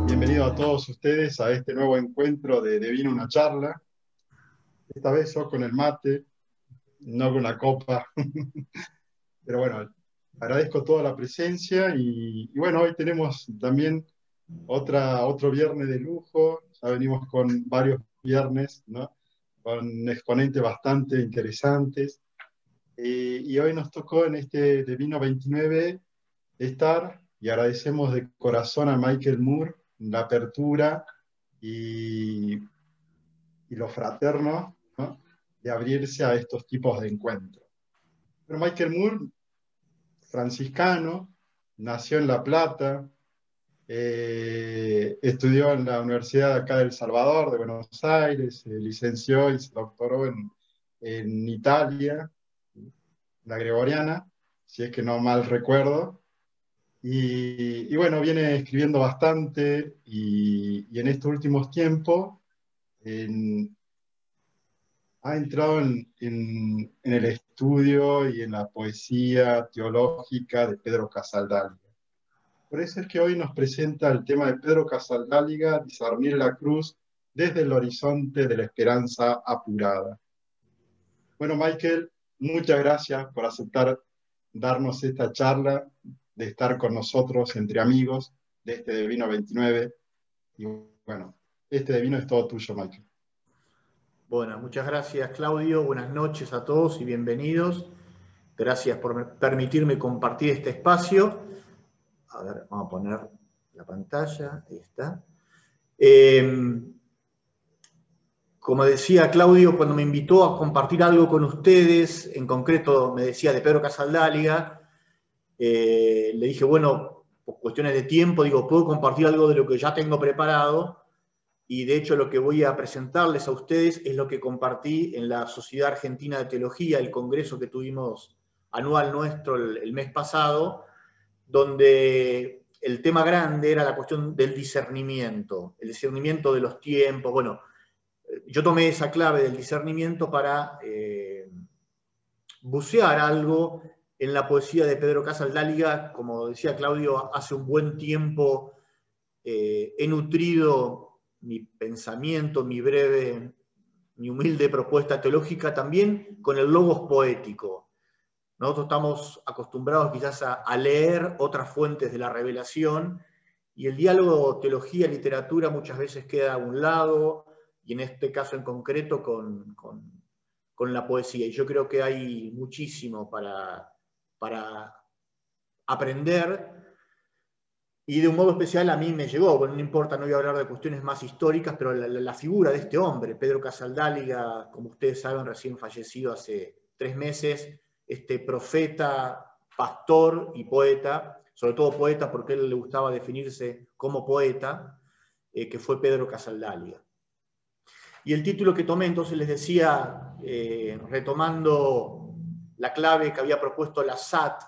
Bienvenido a todos ustedes a este nuevo encuentro de Vino una Charla. Esta vez yo con el mate, no con la copa. Pero bueno, agradezco toda la presencia y bueno, hoy tenemos también otro viernes de lujo. Ya venimos con varios viernes, ¿no? Con exponentes bastante interesantes. Y hoy nos tocó en este de Vino 29 estar y agradecemos de corazón a Michael Moore la apertura y, y lo fraterno, ¿no? De abrirse a estos tipos de encuentros. Pero Michael Moore, franciscano, nació en La Plata, estudió en la Universidad de acá de El Salvador, de Buenos Aires, se licenció y se doctoró en Italia, la Gregoriana, si es que no mal recuerdo. Y bueno, viene escribiendo bastante y en estos últimos tiempos en- ha entrado en el estudio y en la poesía teológica de Pedro Casaldáliga. Por eso es que hoy nos presenta el tema de Pedro Casaldáliga, Discernir la cruz desde el horizonte de la esperanza apurada. Bueno, Michael, muchas gracias por aceptar darnos esta charla, de estar con nosotros entre amigos de este de Vino 29. Y bueno, este de Vino es todo tuyo, Michael. Bueno, muchas gracias, Claudio. Buenas noches a todos y bienvenidos. Gracias por permitirme compartir este espacio. A ver, vamos a poner la pantalla. Ahí está. Como decía Claudio, cuando me invitó a compartir algo con ustedes, en concreto me decía de Pedro Casaldáliga, le dije, bueno, por cuestiones de tiempo, digo, puedo compartir algo de lo que ya tengo preparado. Y de hecho lo que voy a presentarles a ustedes es lo que compartí en la Sociedad Argentina de Teología, el congreso que tuvimos anual nuestro el mes pasado, donde el tema grande era la cuestión del discernimiento, el discernimiento de los tiempos. Bueno, yo tomé esa clave del discernimiento para bucear algo en la poesía de Pedro Casaldáliga. Como decía Claudio, hace un buen tiempo he nutrido mi pensamiento, mi humilde propuesta teológica también con el logos poético. Nosotros estamos acostumbrados quizás a leer otras fuentes de la revelación y el diálogo teología-literatura muchas veces queda a un lado y en este caso en concreto con la poesía. Y yo creo que hay muchísimo para aprender. Y de un modo especial a mí me llegó, bueno, no importa, no voy a hablar de cuestiones más históricas, pero la figura de este hombre, Pedro Casaldáliga, como ustedes saben, recién fallecido hace 3 meses, este profeta, pastor y poeta, sobre todo poeta porque a él le gustaba definirse como poeta, que fue Pedro Casaldáliga. Y el título que tomé, entonces les decía, retomando la clave que había propuesto la SAT,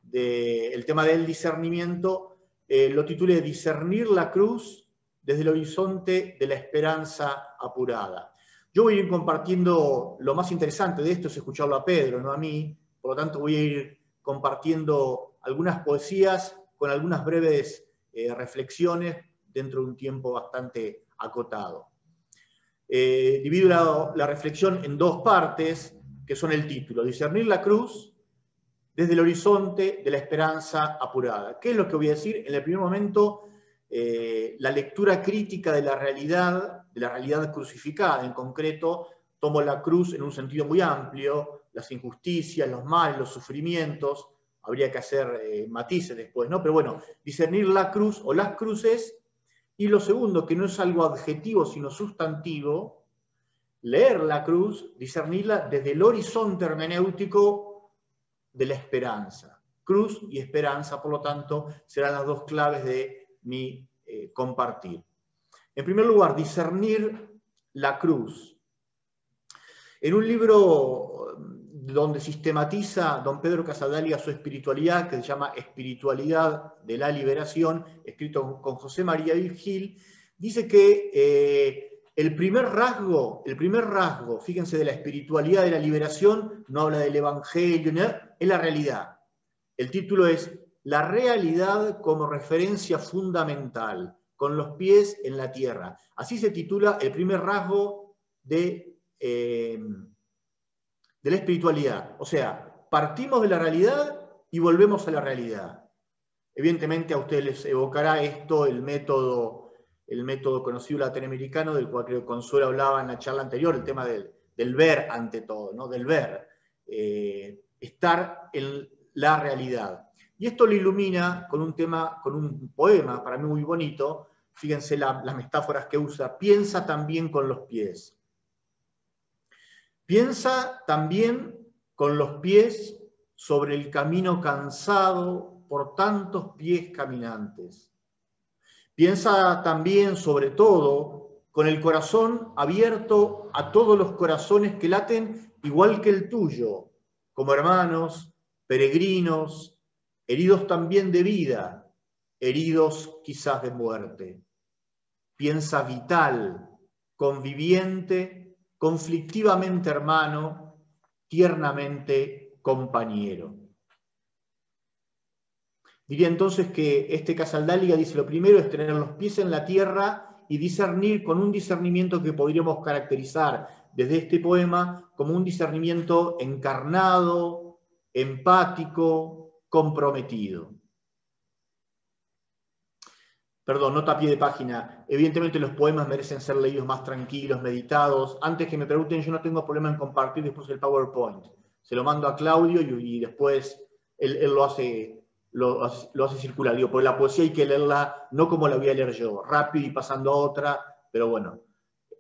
del tema del discernimiento, lo titulé Discernir la cruz desde el horizonte de la esperanza apurada. Yo voy a ir compartiendo lo más interesante de esto, es escucharlo a Pedro, no a mí, por lo tanto voy a ir compartiendo algunas poesías con algunas breves reflexiones dentro de un tiempo bastante acotado. Divido la reflexión en 2 partes, que son el título, Discernir la cruz desde el horizonte de la esperanza apurada. ¿Qué es lo que voy a decir? En el primer momento, la lectura crítica de la realidad crucificada. En concreto, tomo la cruz en un sentido muy amplio, las injusticias, los males, los sufrimientos. Habría que hacer matices después, ¿no? Pero bueno, discernir la cruz o las cruces. Y lo segundo, que no es algo adjetivo, sino sustantivo, leer la cruz, discernirla desde el horizonte hermenéutico de la esperanza. Cruz y esperanza, por lo tanto, serán las 2 claves de mi compartir. En primer lugar, discernir la cruz. En un libro donde sistematiza don Pedro Casaldáliga su espiritualidad, que se llama Espiritualidad de la Liberación, escrito con José María Virgil, dice que el primer rasgo, fíjense, de la espiritualidad de la liberación, no habla del Evangelio, es la realidad. El título es La realidad como referencia fundamental, con los pies en la tierra. Así se titula el primer rasgo de la espiritualidad. O sea, partimos de la realidad y volvemos a la realidad. Evidentemente a ustedes les evocará esto el método conocido latinoamericano, del cual creo que Consuelo hablaba en la charla anterior, el tema del ver ante todo, ¿no? Del ver, estar en la realidad. Y esto lo ilumina con un poema para mí muy bonito. Fíjense las metáforas que usa. Piensa también con los pies. Piensa también con los pies sobre el camino cansado por tantos pies caminantes. Piensa también, sobre todo, con el corazón abierto a todos los corazones que laten igual que el tuyo, como hermanos, peregrinos, heridos también de vida, heridos quizás de muerte. Piensa vital, conviviente, conflictivamente hermano, tiernamente compañero. Diría entonces que este Casaldáliga dice: lo primero es tener los pies en la tierra y discernir con un discernimiento que podríamos caracterizar desde este poema como un discernimiento encarnado, empático, comprometido. Perdón, nota a pie de página. Evidentemente los poemas merecen ser leídos más tranquilos, meditados. Antes que me pregunten, yo no tengo problema en compartir después el PowerPoint. Se lo mando a Claudio y después él lo hace circular. Digo, porque la poesía hay que leerla no como la voy a leer yo, rápido y pasando a otra, pero bueno,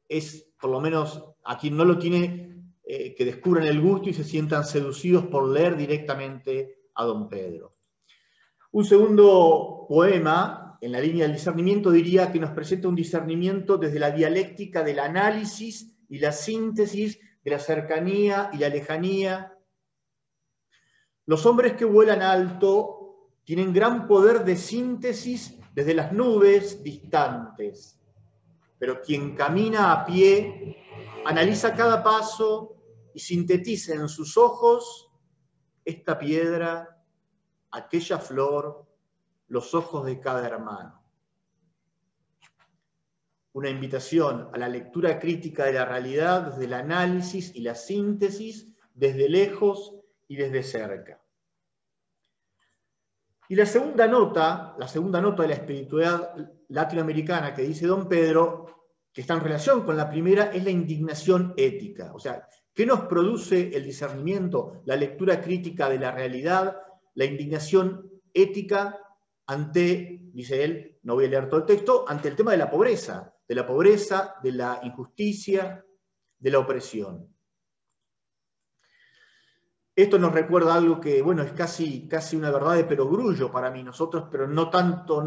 es por lo menos a quien no lo tiene, que descubran el gusto y se sientan seducidos por leer directamente a don Pedro. Un segundo poema, en la línea del discernimiento, diría que nos presenta un discernimiento desde la dialéctica del análisis y la síntesis, de la cercanía y la lejanía. Los hombres que vuelan alto tienen gran poder de síntesis desde las nubes distantes, pero quien camina a pie analiza cada paso y sintetiza en sus ojos esta piedra, aquella flor, los ojos de cada hermano. Una invitación a la lectura crítica de la realidad desde el análisis y la síntesis, desde lejos y desde cerca. Y la segunda nota de la espiritualidad latinoamericana que dice don Pedro, que está en relación con la primera, es la indignación ética. O sea, ¿qué nos produce el discernimiento, la lectura crítica de la realidad, la indignación ética ante, dice él, no voy a leer todo el texto, ante el tema de la pobreza, de la injusticia, de la opresión? Esto nos recuerda algo que, bueno, es casi una verdad de perogrullo para mí, nosotros, pero no tanto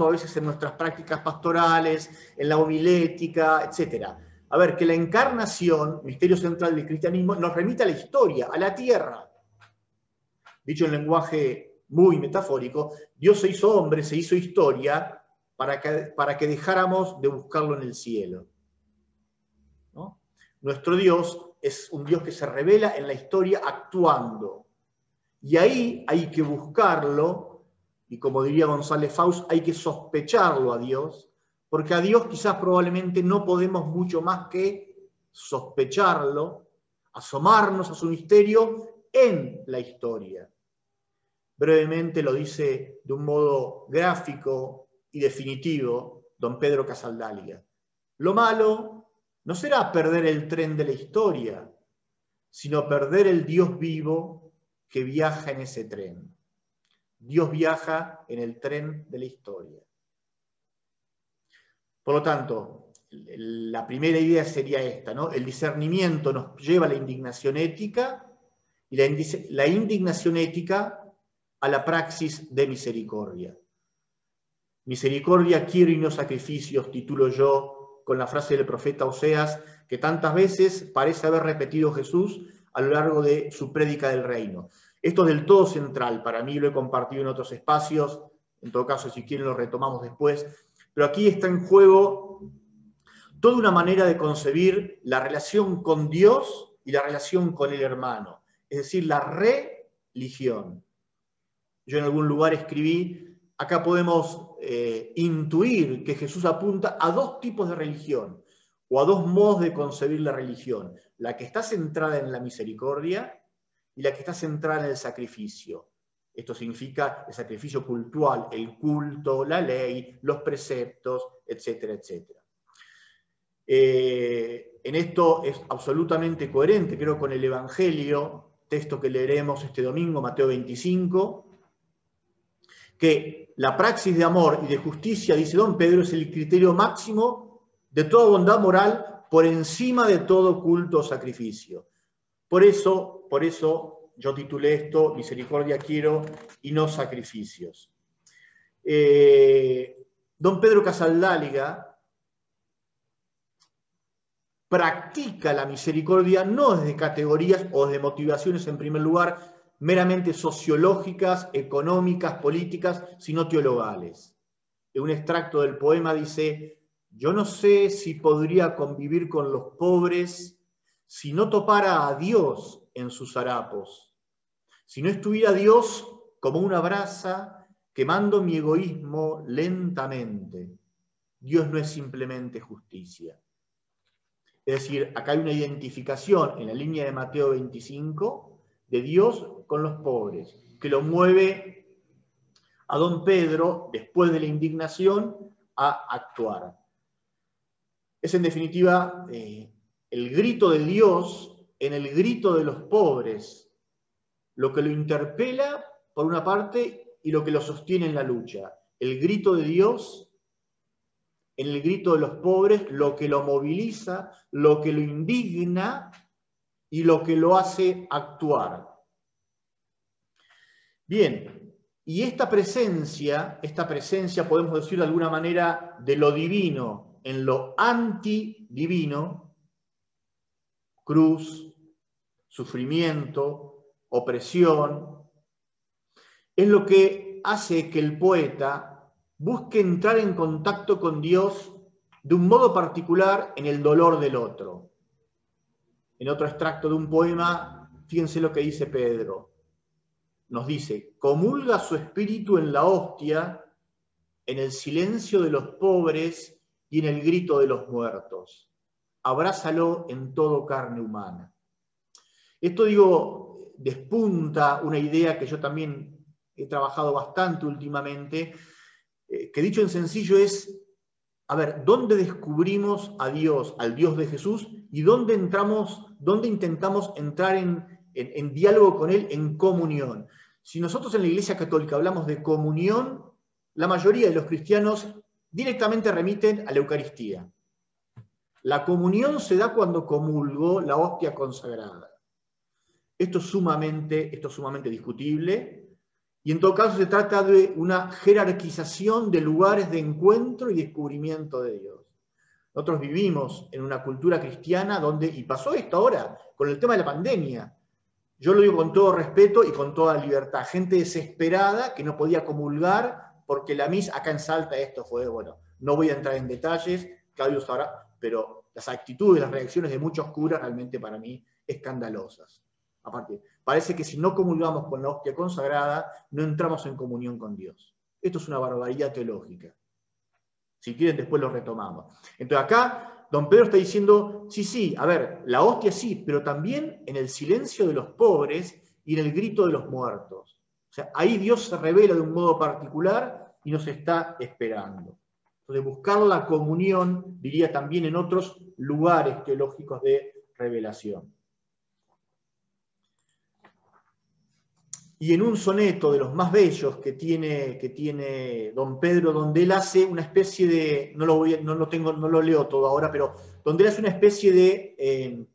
a veces en nuestras prácticas pastorales, en la homilética, etc. A ver, que la encarnación, misterio central del cristianismo, nos remite a la historia, a la tierra. Dicho en lenguaje muy metafórico, Dios se hizo hombre, se hizo historia, para que dejáramos de buscarlo en el cielo, ¿no? Nuestro Dios es un Dios que se revela en la historia actuando. Y ahí hay que buscarlo, y como diría González Faust, hay que sospecharlo a Dios, porque a Dios quizás probablemente no podemos mucho más que sospecharlo, asomarnos a su misterio en la historia. Brevemente lo dice de un modo gráfico y definitivo don Pedro Casaldáliga. Lo malo no será perder el tren de la historia, sino perder el Dios vivo que viaja en ese tren. Dios viaja en el tren de la historia. Por lo tanto, la primera idea sería esta, ¿no? El discernimiento nos lleva a la indignación ética y la indignación ética a la praxis de misericordia. Misericordia quiero y no sacrificios, titulo yo con la frase del profeta Oseas, que tantas veces parece haber repetido Jesús a lo largo de su prédica del reino. Esto es del todo central, para mí lo he compartido en otros espacios, en todo caso si quieren lo retomamos después, pero aquí está en juego toda una manera de concebir la relación con Dios y la relación con el hermano, es decir, la religión. Yo en algún lugar escribí, acá podemos intuir que Jesús apunta a dos tipos de religión, o a dos modos de concebir la religión, la que está centrada en la misericordia y la que está centrada en el sacrificio. Esto significa el sacrificio cultural, el culto, la ley, los preceptos, etcétera, etcétera. En esto es absolutamente coherente, creo, con el Evangelio, texto que leeremos este domingo, Mateo 25, que la praxis de amor y de justicia, dice don Pedro, es el criterio máximo de toda bondad moral por encima de todo culto o sacrificio. Por eso yo titulé esto, Misericordia quiero y no sacrificios. Don Pedro Casaldáliga practica la misericordia no desde categorías o desde motivaciones, en primer lugar, meramente sociológicas, económicas, políticas, sino teologales. En un extracto del poema dice: yo no sé si podría convivir con los pobres si no topara a Dios en sus harapos, si no estuviera Dios como una brasa quemando mi egoísmo lentamente. Dios no es simplemente justicia. Es decir, acá hay una identificación en la línea de Mateo 25 de Dios con los pobres, que lo mueve a don Pedro, después de la indignación, a actuar. Es en definitiva el grito de Dios en el grito de los pobres, lo que lo interpela por una parte y lo que lo sostiene en la lucha. El grito de Dios en el grito de los pobres, lo que lo moviliza, lo que lo indigna y lo que lo hace actuar. Bien, y esta presencia podemos decir de alguna manera de lo divino en lo antidivino, cruz, sufrimiento, opresión, es lo que hace que el poeta busque entrar en contacto con Dios de un modo particular en el dolor del otro. En otro extracto de un poema, fíjense lo que dice Pedro. Nos dice: comulga su espíritu en la hostia, en el silencio de los pobres y en el grito de los muertos. Abrázalo en todo carne humana. Esto, digo, despunta una idea que yo también he trabajado bastante últimamente, que dicho en sencillo es, a ver, ¿dónde descubrimos a Dios, al Dios de Jesús, y dónde intentamos entrar en diálogo con Él, en comunión? Si nosotros en la Iglesia Católica hablamos de comunión, la mayoría de los cristianos directamente remiten a la Eucaristía. La comunión se da cuando comulgó la hostia consagrada. Esto es sumamente discutible. Y en todo caso se trata de una jerarquización de lugares de encuentro y descubrimiento de Dios. Nosotros vivimos en una cultura cristiana donde, y pasó esto ahora, con el tema de la pandemia, yo lo digo con todo respeto y con toda libertad, gente desesperada que no podía comulgar porque la misa, acá en Salta esto fue, bueno, no voy a entrar en detalles, Claudio sabrá, pero las actitudes, las reacciones de muchos curas realmente para mí escandalosas. Aparte, parece que si no comulgamos con la hostia consagrada, no entramos en comunión con Dios. Esto es una barbaridad teológica. Si quieren, después lo retomamos. Entonces acá, don Pedro está diciendo, sí, a ver, la hostia sí, pero también en el silencio de los pobres y en el grito de los muertos. O sea, ahí Dios se revela de un modo particular y nos está esperando. Entonces, buscar la comunión, diría también en otros lugares teológicos de revelación. Y en un soneto de los más bellos que tiene don Pedro, donde él hace una especie de, no lo leo todo ahora, pero donde él hace una especie de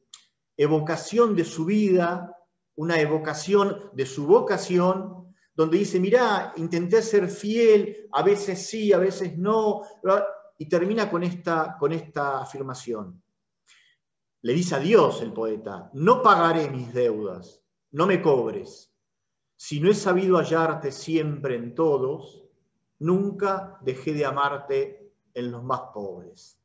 evocación de su vida, una evocación de su vocación, donde dice, mirá, intenté ser fiel, a veces sí, a veces no, y termina con esta afirmación. Le dice a Dios el poeta: no pagaré mis deudas, no me cobres. Si no he sabido hallarte siempre en todos, nunca dejé de amarte en los más pobres.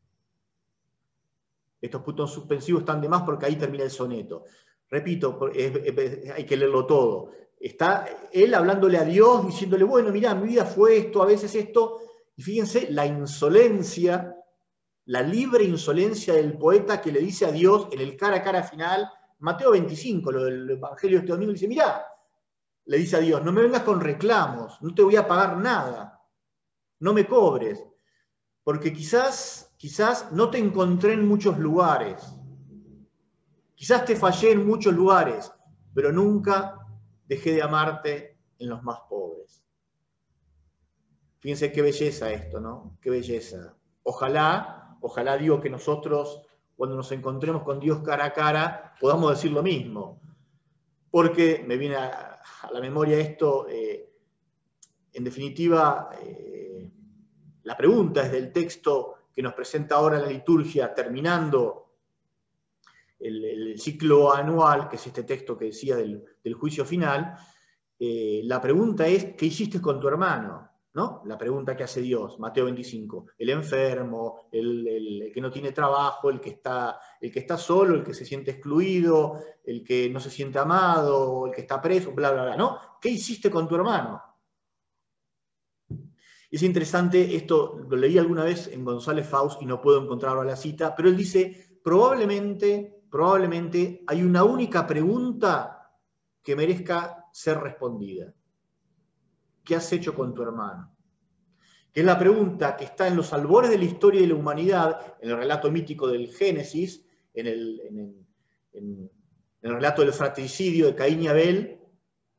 Estos puntos suspensivos están de más porque ahí termina el soneto. Repito, hay que leerlo todo. Está él hablándole a Dios, diciéndole: bueno, mirá, mi vida fue esto, a veces esto. Y fíjense la insolencia, la libre insolencia del poeta que le dice a Dios en el cara a cara final. Mateo 25, lo del Evangelio de este domingo, dice: mirá, le dice a Dios, no me vengas con reclamos, no te voy a pagar nada, no me cobres, porque quizás no te encontré en muchos lugares, quizás te fallé en muchos lugares, pero nunca dejé de amarte en los más pobres. Fíjense qué belleza esto, ¿no? Qué belleza. Ojalá digo que nosotros, cuando nos encontremos con Dios cara a cara, podamos decir lo mismo. Porque me viene a la memoria esto, en definitiva, la pregunta es del texto que nos presenta ahora la liturgia, terminando el ciclo anual, que es este texto que decía del juicio final. La pregunta es: ¿qué hiciste con tu hermano? ¿No? La pregunta que hace Dios, Mateo 25, el enfermo, el que no tiene trabajo, el que está solo, el que se siente excluido, el que no se siente amado, el que está preso, bla, bla, bla, ¿no? ¿Qué hiciste con tu hermano? Es interesante, esto lo leí alguna vez en González Faust y no puedo encontrar ahora la cita, pero él dice: probablemente hay una única pregunta que merezca ser respondida. ¿Qué has hecho con tu hermano? Que es la pregunta que está en los albores de la historia de la humanidad, en el relato mítico del Génesis, en el relato del fratricidio de Caín y Abel,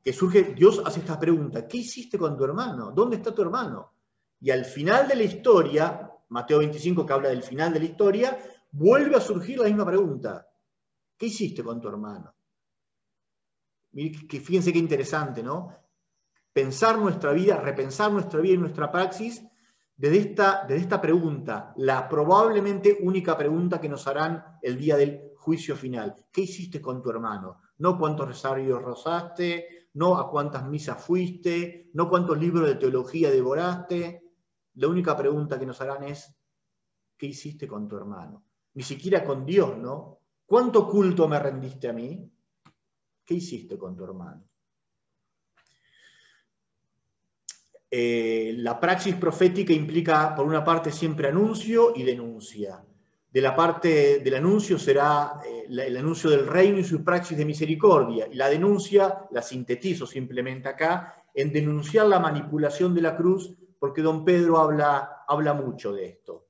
que surge, Dios hace esta pregunta: ¿qué hiciste con tu hermano? ¿Dónde está tu hermano? Y al final de la historia, Mateo 25, que habla del final de la historia, vuelve a surgir la misma pregunta: ¿qué hiciste con tu hermano? Que fíjense qué interesante, ¿no? Pensar nuestra vida, repensar nuestra vida y nuestra praxis desde esta pregunta, la probablemente única pregunta que nos harán el día del juicio final. ¿Qué hiciste con tu hermano? No cuántos rosarios rozaste, no a cuántas misas fuiste, no cuántos libros de teología devoraste. La única pregunta que nos harán es: ¿qué hiciste con tu hermano? Ni siquiera con Dios, ¿no? ¿Cuánto culto me rendiste a mí? ¿Qué hiciste con tu hermano? La praxis profética implica, por una parte, siempre anuncio y denuncia. De la parte del anuncio será el anuncio del reino y su praxis de misericordia. Y la denuncia la sintetizo simplemente acá en denunciar la manipulación de la cruz, porque don Pedro habla mucho de esto.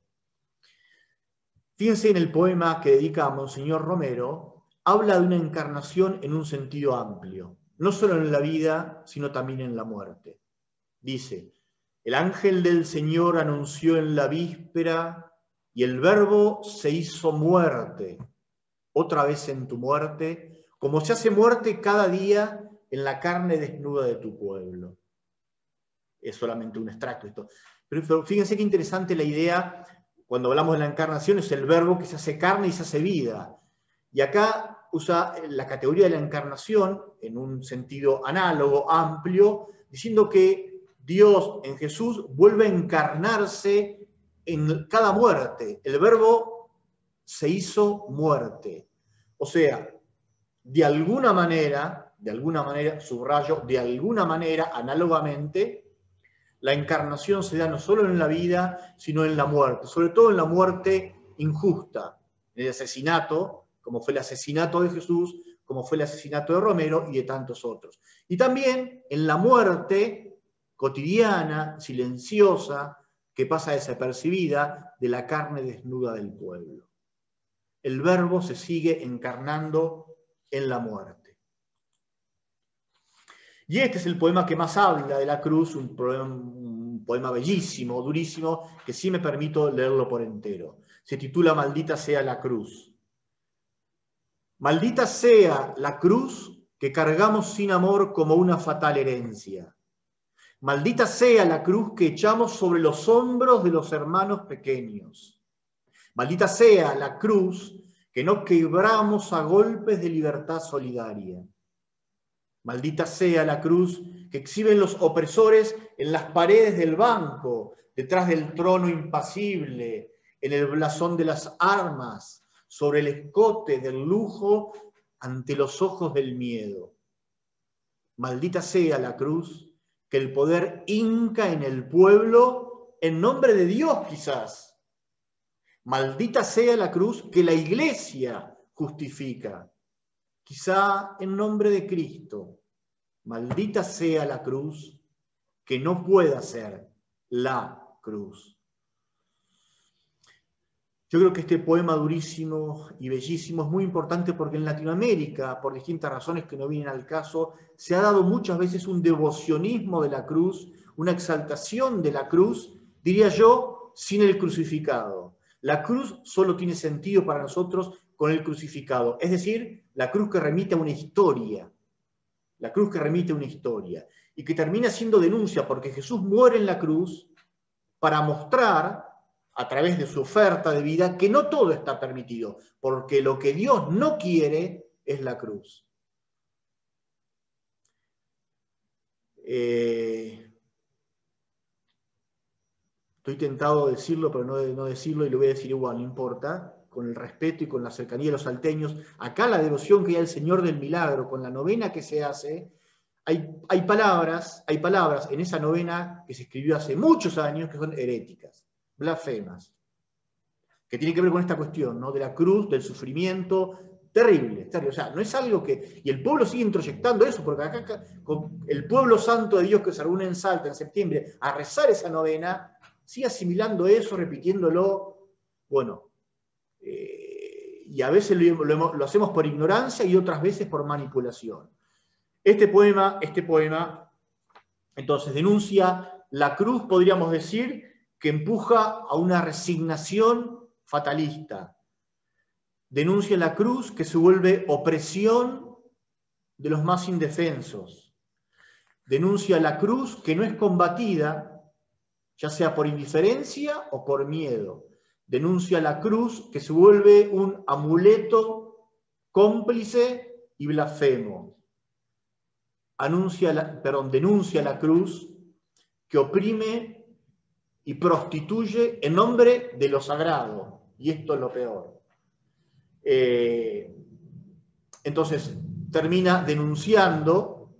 Fíjense en el poema que dedica a Monseñor Romero, habla de una encarnación en un sentido amplio, no solo en la vida, sino también en la muerte. Dice: el ángel del Señor anunció en la víspera y el Verbo se hizo muerte, otra vez en tu muerte, como se hace muerte cada día en la carne desnuda de tu pueblo. Es solamente un extracto esto. Pero fíjense qué interesante la idea, cuando hablamos de la encarnación, es el Verbo que se hace carne y se hace vida. Y acá usa la categoría de la encarnación en un sentido análogo, amplio, diciendo que Dios en Jesús vuelve a encarnarse en cada muerte. El Verbo se hizo muerte. O sea, de alguna manera, subrayo, de alguna manera, análogamente, la encarnación se da no solo en la vida, sino en la muerte, sobre todo en la muerte injusta, en el asesinato, como fue el asesinato de Jesús, como fue el asesinato de Romero y de tantos otros. Y también en la muerte cotidiana, silenciosa, que pasa desapercibida, de la carne desnuda del pueblo. El Verbo se sigue encarnando en la muerte. Y este es el poema que más habla de la cruz, un poema bellísimo, durísimo, que sí me permito leerlo por entero. Se titula Maldita sea la cruz. Maldita sea la cruz que cargamos sin amor como una fatal herencia. Maldita sea la cruz que echamos sobre los hombros de los hermanos pequeños. Maldita sea la cruz que no quebramos a golpes de libertad solidaria. Maldita sea la cruz que exhiben los opresores en las paredes del banco, detrás del trono impasible, en el blasón de las armas, sobre el escote del lujo, ante los ojos del miedo. Maldita sea la cruz que el poder hinca en el pueblo en nombre de Dios quizás. Maldita sea la cruz que la Iglesia justifica, quizá en nombre de Cristo. Maldita sea la cruz que no pueda ser la cruz. Yo creo que este poema durísimo y bellísimo es muy importante porque en Latinoamérica, por distintas razones que no vienen al caso, se ha dado muchas veces un devocionismo de la cruz, una exaltación de la cruz, diría yo, sin el crucificado. La cruz solo tiene sentido para nosotros con el crucificado, es decir, la cruz que remite a una historia, la cruz que remite a una historia, y que termina siendo denuncia porque Jesús muere en la cruz para mostrar, a través de su oferta de vida, que no todo está permitido, porque lo que Dios no quiere es la cruz. Estoy tentado de decirlo, pero no decirlo, y lo voy a decir igual, no importa, con el respeto y con la cercanía de los salteños. Acá la devoción que hay al Señor del Milagro, con la novena que se hace, hay palabras en esa novena que se escribió hace muchos años que son heréticas, blasfemas, que tiene que ver con esta cuestión, ¿no?, de la cruz, del sufrimiento, terrible. O sea, no es algo que... Y el pueblo sigue introyectando eso, porque acá con el pueblo santo de Dios que se reúne en Salta en septiembre a rezar esa novena, sigue asimilando eso, repitiéndolo, bueno, y a veces lo hacemos por ignorancia y otras veces por manipulación. Este poema, entonces, denuncia la cruz, podríamos decir, que empuja a una resignación fatalista. Denuncia la cruz que se vuelve opresión de los más indefensos. Denuncia la cruz que no es combatida, ya sea por indiferencia o por miedo. Denuncia la cruz que se vuelve un amuleto cómplice y blasfemo. Denuncia la cruz que oprime y prostituye en nombre de lo sagrado. Y esto es lo peor. Entonces, termina denunciando,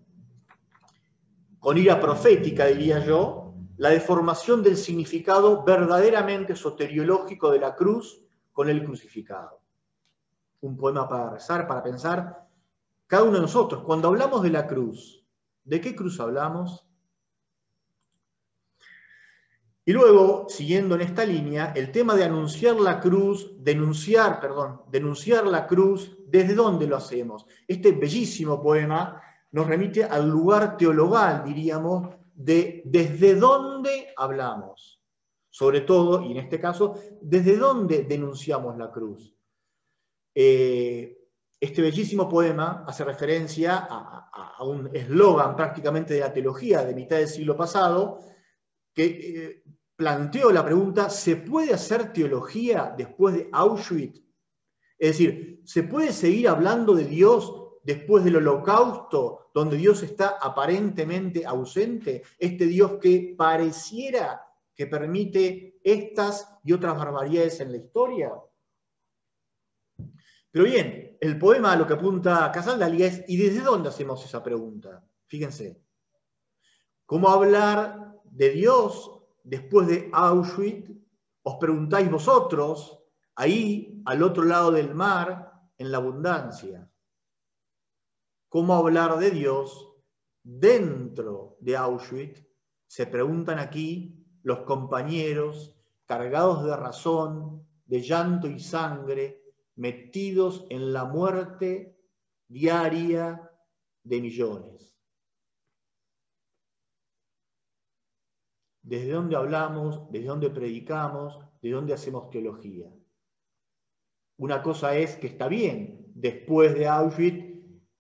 con ira profética, diría yo, la deformación del significado verdaderamente soteriológico de la cruz con el crucificado. Un poema para rezar, para pensar. Cada uno de nosotros, cuando hablamos de la cruz, ¿de qué cruz hablamos? Y luego, siguiendo en esta línea, el tema de denunciar la cruz, ¿desde dónde lo hacemos? Este bellísimo poema nos remite al lugar teologal, diríamos, de desde dónde hablamos. Sobre todo, y en este caso, ¿desde dónde denunciamos la cruz? Este bellísimo poema hace referencia a un eslogan prácticamente de la teología de mitad del siglo pasado, que planteó la pregunta: ¿se puede hacer teología después de Auschwitz? Es decir, ¿se puede seguir hablando de Dios después del Holocausto, donde Dios está aparentemente ausente? Este Dios que pareciera que permite estas y otras barbaridades en la historia. Pero bien, el poema a lo que apunta Casaldáliga es: ¿y desde dónde hacemos esa pregunta? Fíjense. ¿Cómo hablar de Dios después de Auschwitz? Os preguntáis vosotros, ahí, al otro lado del mar, en la abundancia. ¿Cómo hablar de Dios dentro de Auschwitz? Se preguntan aquí los compañeros, cargados de razón, de llanto y sangre, metidos en la muerte diaria de millones. ¿Desde dónde hablamos? ¿Desde dónde predicamos? ¿De dónde hacemos teología? Una cosa es que está bien, después de Auschwitz,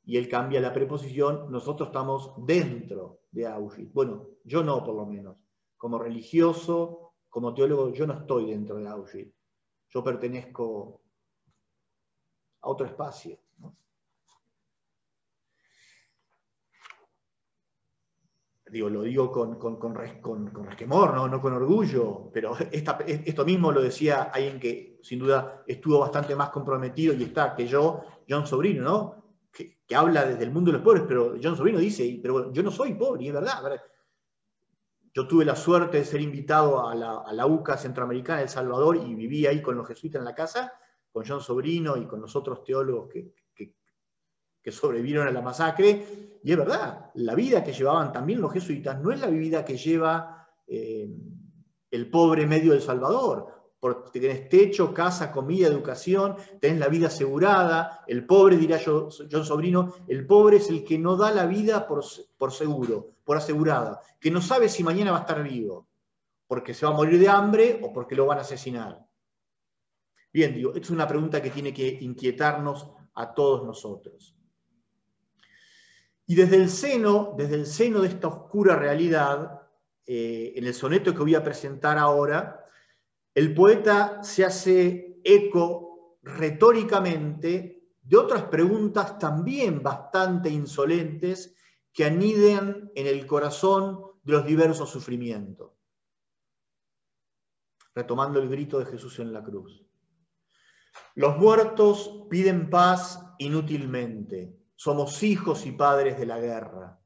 y él cambia la preposición, nosotros estamos dentro de Auschwitz. Bueno, yo no, por lo menos. Como religioso, como teólogo, yo no estoy dentro de Auschwitz. Yo pertenezco a otro espacio, ¿no? Lo digo con resquemor, no con orgullo, pero esto mismo lo decía alguien que sin duda estuvo bastante más comprometido y está que yo, John Sobrino, ¿no? Que habla desde el mundo de los pobres, pero John Sobrino dice, pero yo no soy pobre, y es verdad. Yo tuve la suerte de ser invitado a la UCA Centroamericana, El Salvador, y viví ahí con los jesuitas en la casa, con John Sobrino y con los otros teólogos que sobrevivieron a la masacre, y es verdad, la vida que llevaban también los jesuitas no es la vida que lleva el pobre medio del Salvador, porque tenés techo, casa, comida, educación, tenés la vida asegurada. El pobre, dirá John Sobrino, el pobre es el que no da la vida por seguro, por asegurada, que no sabe si mañana va a estar vivo, porque se va a morir de hambre o porque lo van a asesinar. Bien, digo, esta es una pregunta que tiene que inquietarnos a todos nosotros. Y desde el seno de esta oscura realidad, en el soneto que voy a presentar ahora, el poeta se hace eco retóricamente de otras preguntas también bastante insolentes que anidan en el corazón de los diversos sufrimientos. Retomando el grito de Jesús en la cruz. Los muertos piden paz inútilmente. Somos hijos y padres de la guerra.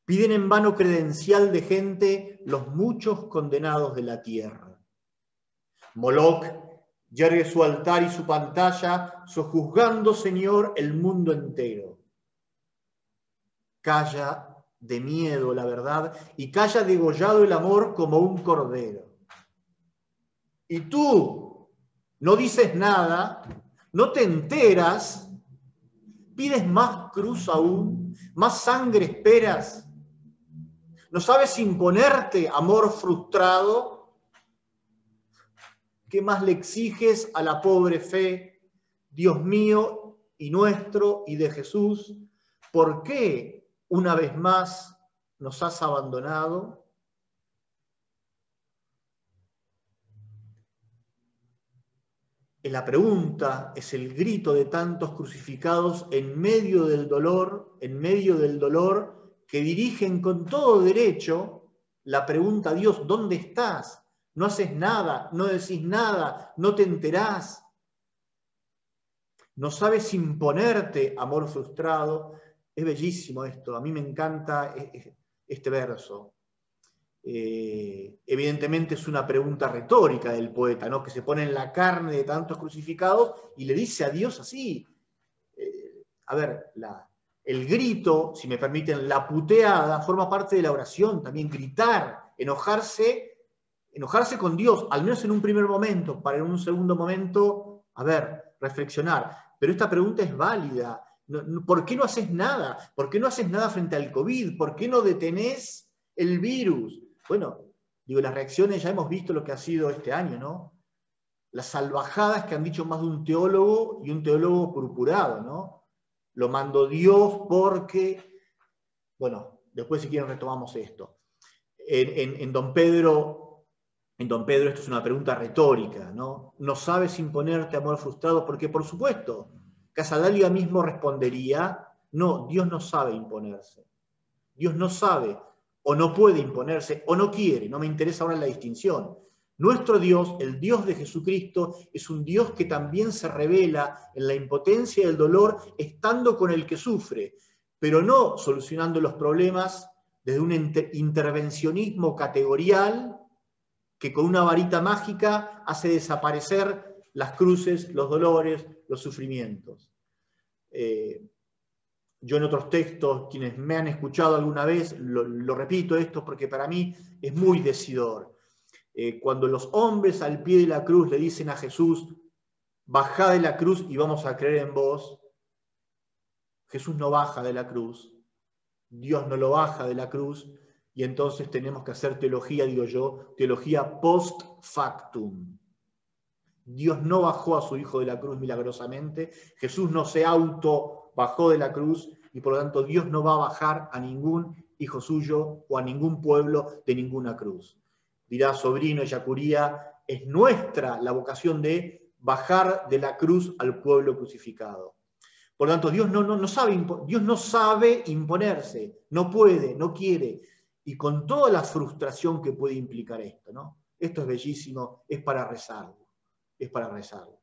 Piden en vano credencial de gente los muchos condenados de la tierra. Moloch yergue su altar y su pantalla, sojuzgando, Señor, el mundo entero. Calla de miedo la verdad y calla degollado el amor como un cordero. Y tú no dices nada, no te enteras, pides más cruz aún, más sangre esperas. ¿No sabes imponerte, amor frustrado? ¿Qué más le exiges a la pobre fe, Dios mío y nuestro y de Jesús? ¿Por qué una vez más nos has abandonado? La pregunta es el grito de tantos crucificados en medio del dolor que dirigen con todo derecho la pregunta a Dios: ¿dónde estás? No haces nada, no decís nada, no te enterás. No sabes imponerte, amor frustrado. Es bellísimo esto, a mí me encanta este verso. Evidentemente es una pregunta retórica del poeta, ¿no? Que se pone en la carne de tantos crucificados y le dice a Dios así. El grito, si me permiten, la puteada, forma parte de la oración también. Gritar, enojarse con Dios, al menos en un primer momento, para en un segundo momento, reflexionar. Pero esta pregunta es válida. ¿Por qué no haces nada? ¿Por qué no haces nada frente al COVID? ¿Por qué no detenés el virus? Bueno, las reacciones ya hemos visto lo que ha sido este año, ¿no? Las salvajadas que han dicho más de un teólogo y un teólogo purpurado, ¿no? Lo mandó Dios porque... Bueno, después si quieren retomamos esto. En Don Pedro esto es una pregunta retórica, ¿no? ¿No sabes imponerte, amor frustrado? Porque, por supuesto, Casaldáliga mismo respondería: no, Dios no sabe imponerse. Dios no sabe, o no puede imponerse, o no quiere. No me interesa ahora la distinción. Nuestro Dios, el Dios de Jesucristo, es un Dios que también se revela en la impotencia y el dolor, estando con el que sufre, pero no solucionando los problemas desde un intervencionismo categorial que con una varita mágica hace desaparecer las cruces, los dolores, los sufrimientos. Yo en otros textos, quienes me han escuchado alguna vez, lo repito esto porque para mí es muy decidor. Cuando los hombres al pie de la cruz le dicen a Jesús: bajá de la cruz y vamos a creer en vos, Jesús no baja de la cruz, Dios no lo baja de la cruz, y entonces tenemos que hacer teología, digo yo, teología post factum. Dios no bajó a su Hijo de la cruz milagrosamente, Jesús no se auto bajó de la cruz, y por lo tanto Dios no va a bajar a ningún hijo suyo o a ningún pueblo de ninguna cruz. Dirá Sobrino, Yacuría, es nuestra la vocación de bajar de la cruz al pueblo crucificado. Por lo tanto, Dios no sabe imponerse, no puede, no quiere, y con toda la frustración que puede implicar esto, ¿no? Esto es bellísimo, es para rezarlo, es para rezarlo,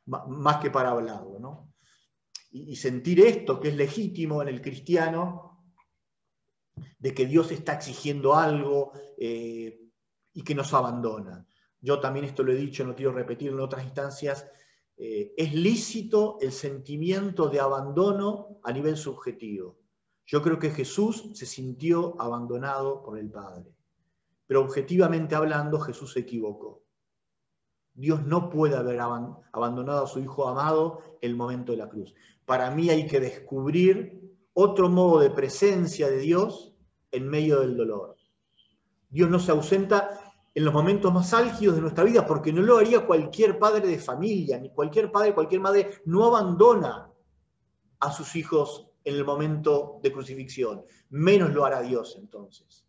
más que para hablarlo, ¿no? Y sentir esto, que es legítimo en el cristiano, de que Dios está exigiendo algo y que nos abandona. Yo también esto lo he dicho, no quiero repetirlo en otras instancias, es lícito el sentimiento de abandono a nivel subjetivo. Yo creo que Jesús se sintió abandonado por el Padre, pero objetivamente hablando Jesús se equivocó. Dios no puede haber abandonado a su Hijo amado en el momento de la cruz. Para mí hay que descubrir otro modo de presencia de Dios en medio del dolor. Dios no se ausenta en los momentos más álgidos de nuestra vida, porque no lo haría cualquier padre de familia, ni cualquier padre, cualquier madre, no abandona a sus hijos en el momento de crucifixión. Menos lo hará Dios entonces.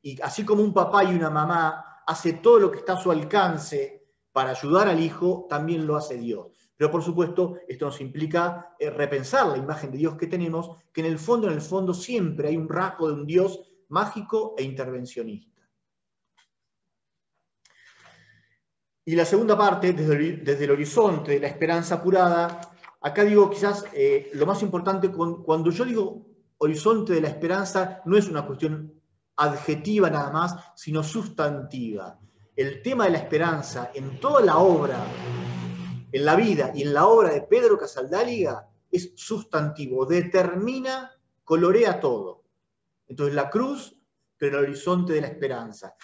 Y así como un papá y una mamá hace todo lo que está a su alcance para ayudar al hijo, también lo hace Dios. Pero por supuesto, esto nos implica repensar la imagen de Dios que tenemos, que en el fondo siempre hay un rasgo de un Dios mágico e intervencionista. Y la segunda parte, desde el horizonte de la esperanza apurada, acá digo quizás lo más importante, cuando yo digo horizonte de la esperanza, no es una cuestión adjetiva nada más, sino sustantiva. El tema de la esperanza en toda la obra, en la vida y en la obra de Pedro Casaldáliga, es sustantivo, determina, colorea todo. Entonces la cruz, pero el horizonte de la esperanza.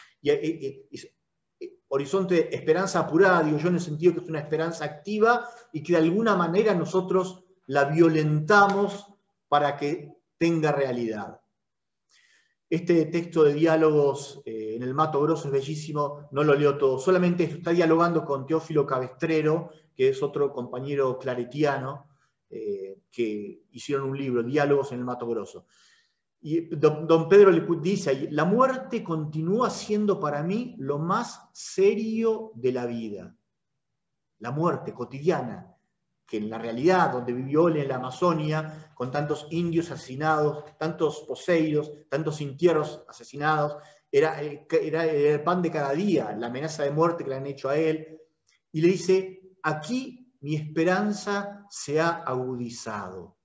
Horizonte de esperanza apurada, digo yo, en el sentido que es una esperanza activa y que de alguna manera nosotros la violentamos para que tenga realidad. Este texto de diálogos en el Mato Grosso es bellísimo, no lo leo todo, solamente está dialogando con Teófilo Cabestrero, que es otro compañero claretiano, que hicieron un libro, Diálogos en el Mato Grosso. Y don Pedro le dice ahí, la muerte continúa siendo para mí lo más serio de la vida. La muerte cotidiana, que en la realidad, donde vivió él en la Amazonia, con tantos indios asesinados, tantos poseidos, tantos intierros asesinados, era el pan de cada día, la amenaza de muerte que le han hecho a él. Y le dice, aquí mi esperanza se ha agudizado.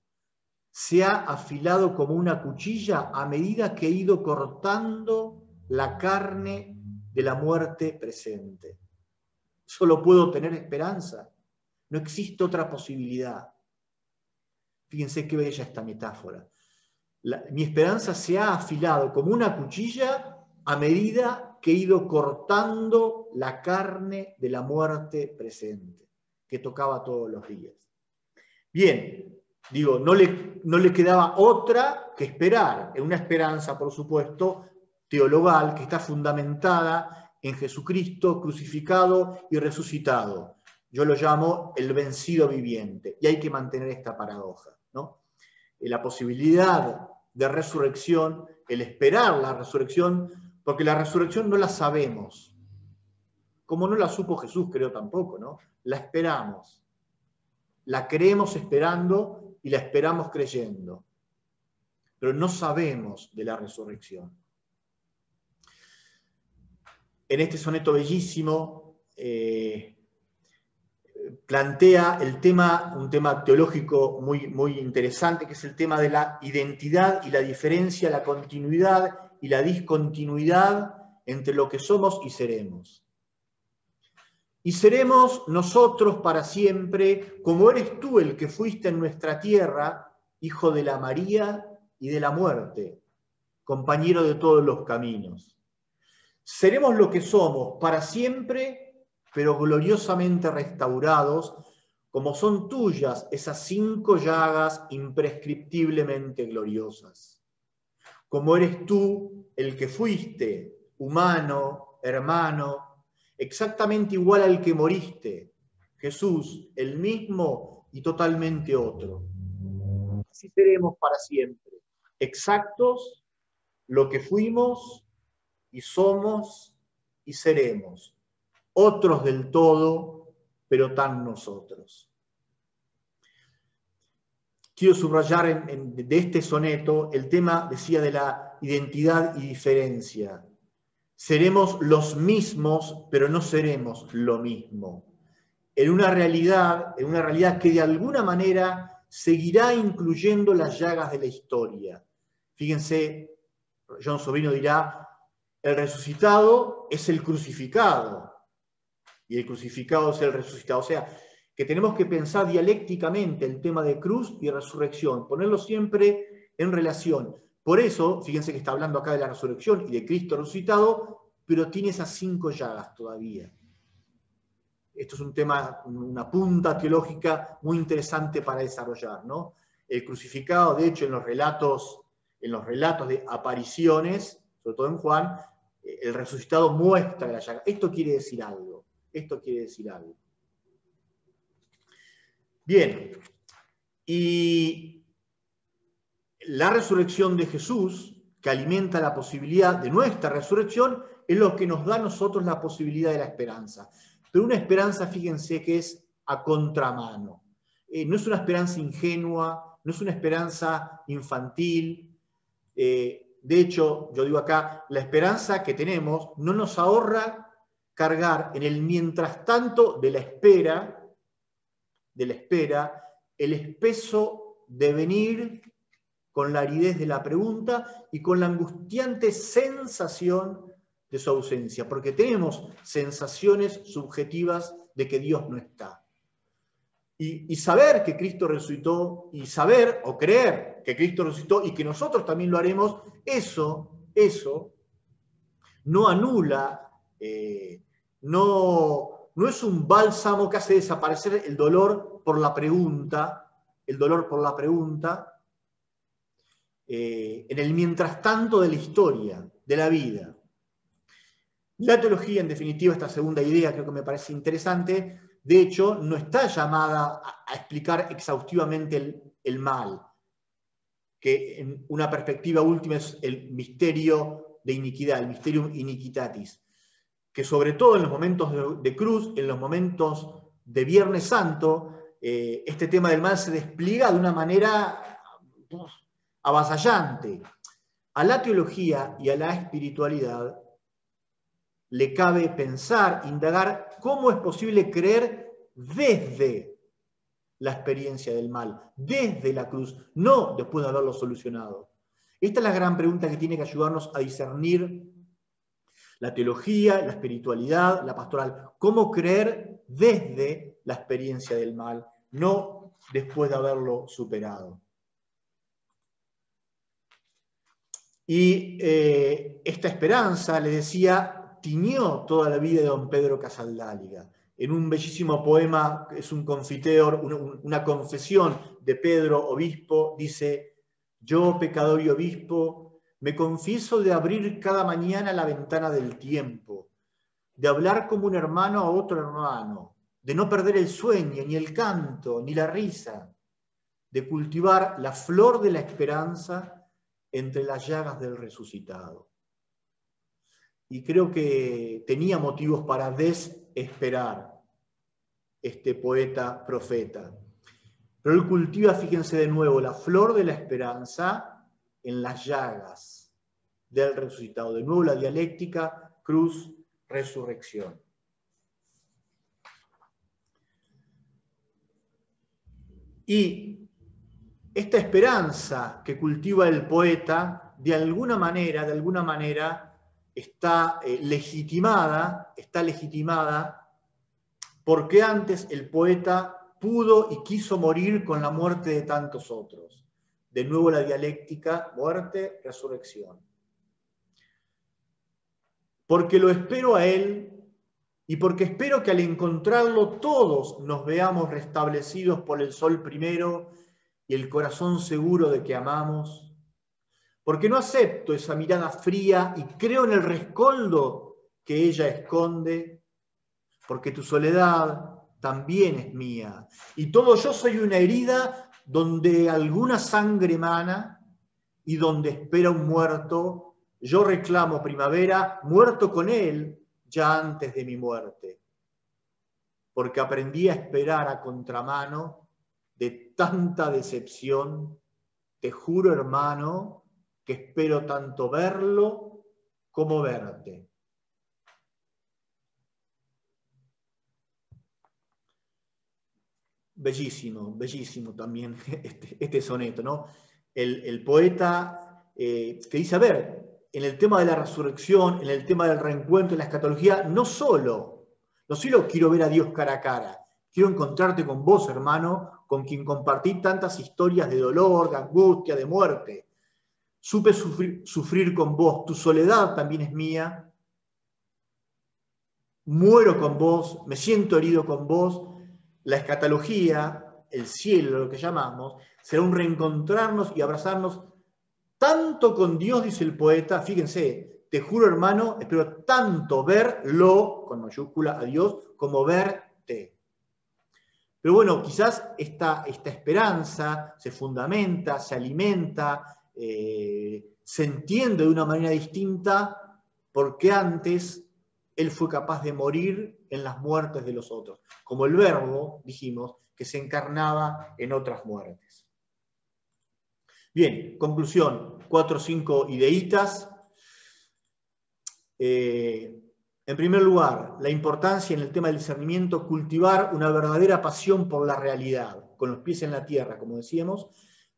Se ha afilado como una cuchilla a medida que he ido cortando la carne de la muerte presente. Solo puedo tener esperanza. No existe otra posibilidad. Fíjense qué bella esta metáfora. Mi esperanza se ha afilado como una cuchilla a medida que he ido cortando la carne de la muerte presente, que tocaba todos los días. Bien. Digo, no le quedaba otra que esperar, en una esperanza, por supuesto, teologal, que está fundamentada en Jesucristo crucificado y resucitado. Yo lo llamo el vencido viviente, y hay que mantener esta paradoja, ¿no? La posibilidad de resurrección, el esperar la resurrección, porque la resurrección no la sabemos, como no la supo Jesús, creo tampoco, ¿no? La esperamos, la creemos esperando y la esperamos creyendo, pero no sabemos de la resurrección. En este soneto bellísimo plantea un tema teológico muy, muy interesante, que es el tema de la identidad y la diferencia, la continuidad y la discontinuidad entre lo que somos y seremos. Y seremos nosotros para siempre, como eres tú el que fuiste en nuestra tierra, hijo de la María y de la muerte, compañero de todos los caminos. Seremos lo que somos para siempre, pero gloriosamente restaurados, como son tuyas esas 5 llagas imprescriptiblemente gloriosas. Como eres tú el que fuiste, humano, hermano, exactamente igual al que moriste, Jesús, el mismo y totalmente otro. Así seremos para siempre, exactos, lo que fuimos y somos y seremos, otros del todo, pero tan nosotros. Quiero subrayar de este soneto el tema, decía, de la identidad y diferencia. Seremos los mismos, pero no seremos lo mismo. En una realidad que de alguna manera seguirá incluyendo las llagas de la historia. Fíjense, John Sobrino dirá, el resucitado es el crucificado, y el crucificado es el resucitado. O sea, que tenemos que pensar dialécticamente el tema de cruz y resurrección, ponerlo siempre en relación. Por eso, fíjense que está hablando acá de la resurrección y de Cristo resucitado, pero tiene esas 5 llagas todavía. Esto es un tema, una punta teológica muy interesante para desarrollar, ¿no? El crucificado, de hecho, en los relatos de apariciones, sobre todo en Juan, el resucitado muestra la llaga. Esto quiere decir algo. Bien, y la resurrección de Jesús, que alimenta la posibilidad de nuestra resurrección, es lo que nos da a nosotros la posibilidad de la esperanza. Pero una esperanza, fíjense, que es a contramano. No es una esperanza ingenua, no es una esperanza infantil. De hecho, yo digo acá, la esperanza que tenemos no nos ahorra cargar en el mientras tanto de la espera, el espeso devenir con la aridez de la pregunta y con la angustiante sensación de su ausencia, porque tenemos sensaciones subjetivas de que Dios no está. Y saber que Cristo resucitó, y saber o creer que Cristo resucitó y que nosotros también lo haremos, eso no anula, no es un bálsamo que hace desaparecer el dolor por la pregunta, en el mientras tanto de la historia, de la vida. La teología, en definitiva, esta segunda idea creo que me parece interesante, de hecho, no está llamada a explicar exhaustivamente el mal, que en una perspectiva última es el misterio de iniquidad, el mysterium iniquitatis, que sobre todo en los momentos de cruz, en los momentos de Viernes Santo, este tema del mal se despliega de una manera avasallante. A la teología y a la espiritualidad le cabe pensar, indagar cómo es posible creer desde la experiencia del mal, desde la cruz, no después de haberlo solucionado. Esta es la gran pregunta que tiene que ayudarnos a discernir la teología, la espiritualidad, la pastoral. ¿Cómo creer desde la experiencia del mal, no después de haberlo superado? Y esta esperanza, les decía, tiñó toda la vida de don Pedro Casaldáliga. En un bellísimo poema, que es un confiteor, una confesión de Pedro, obispo, dice: yo, pecador y obispo, me confieso de abrir cada mañana la ventana del tiempo, de hablar como un hermano a otro hermano, de no perder el sueño, ni el canto, ni la risa, de cultivar la flor de la esperanza entre las llagas del resucitado. Y creo que tenía motivos para desesperar este poeta profeta. Pero él cultiva, fíjense de nuevo, la flor de la esperanza en las llagas del resucitado. De nuevo la dialéctica, cruz, resurrección. Y esta esperanza que cultiva el poeta, de alguna manera, está legitimada porque antes el poeta pudo y quiso morir con la muerte de tantos otros. De nuevo la dialéctica, muerte, resurrección. Porque lo espero a él y porque espero que al encontrarlo todos nos veamos restablecidos por el sol primero y el corazón seguro de que amamos. Porque no acepto esa mirada fría y creo en el rescoldo que ella esconde, porque tu soledad también es mía. Y todo yo soy una herida donde alguna sangre emana y donde espera un muerto. Yo reclamo primavera, muerto con él ya antes de mi muerte. porque aprendí a esperar a contramano de tanta decepción. Te juro, hermano, que espero tanto verlo como verte. Bellísimo, bellísimo también este soneto, ¿no? El poeta que dice, a ver, en el tema de la resurrección, en el tema del reencuentro, en la escatología, no solo quiero ver a Dios cara a cara, quiero encontrarte con vos, hermano, con quien compartí tantas historias de dolor, de angustia, de muerte. Supe sufrir con vos, tu soledad también es mía, muero con vos, me siento herido con vos. La escatología, el cielo, lo que llamamos, será un reencontrarnos y abrazarnos tanto con Dios, dice el poeta, fíjense, te juro, hermano, espero tanto verlo, con mayúscula, a Dios, como verte. Pero bueno, quizás esta esperanza se fundamenta, se alimenta, se entiende de una manera distinta, porque antes Él fue capaz de morir en las muertes de los otros, como el Verbo, dijimos, que se encarnaba en otras muertes. Bien, conclusión, 4 o 5 ideitas. En primer lugar, la importancia en el tema del discernimiento, cultivar una verdadera pasión por la realidad, con los pies en la tierra, como decíamos,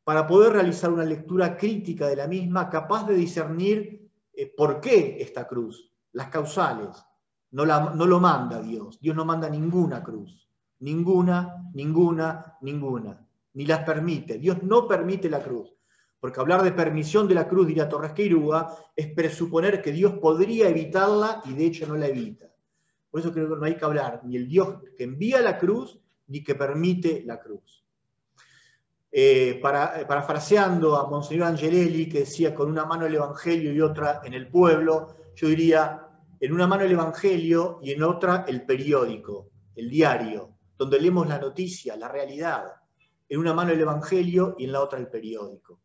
para poder realizar una lectura crítica de la misma, capaz de discernir por qué esta cruz, las causales. No lo manda Dios. Dios no manda ninguna cruz. Ninguna. Ni las permite. Dios no permite la cruz. Porque hablar de permisión de la cruz, diría Torres Queirúa, es presuponer que Dios podría evitarla y de hecho no la evita. Por eso creo que no hay que hablar ni el Dios que envía la cruz, ni que permite la cruz. Parafraseando a Monseñor Angelelli, que decía con una mano el Evangelio y otra en el pueblo, yo diría en una mano el Evangelio y en otra el periódico, el diario, donde leemos la noticia, la realidad. En una mano el Evangelio y en la otra el periódico.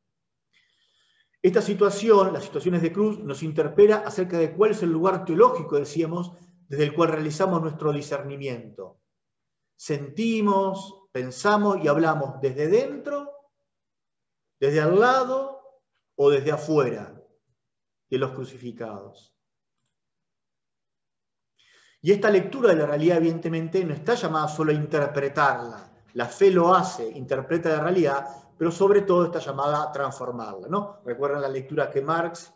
Esta situación, las situaciones de cruz, nos interpela acerca de cuál es el lugar teológico, decíamos, desde el cual realizamos nuestro discernimiento. Sentimos, pensamos y hablamos desde dentro, desde al lado o desde afuera de los crucificados. Y esta lectura de la realidad, evidentemente, no está llamada solo a interpretarla. La fe lo hace, interpreta la realidad, pero sobre todo está llamada a transformarla, ¿no? Recuerdan la lectura que Marx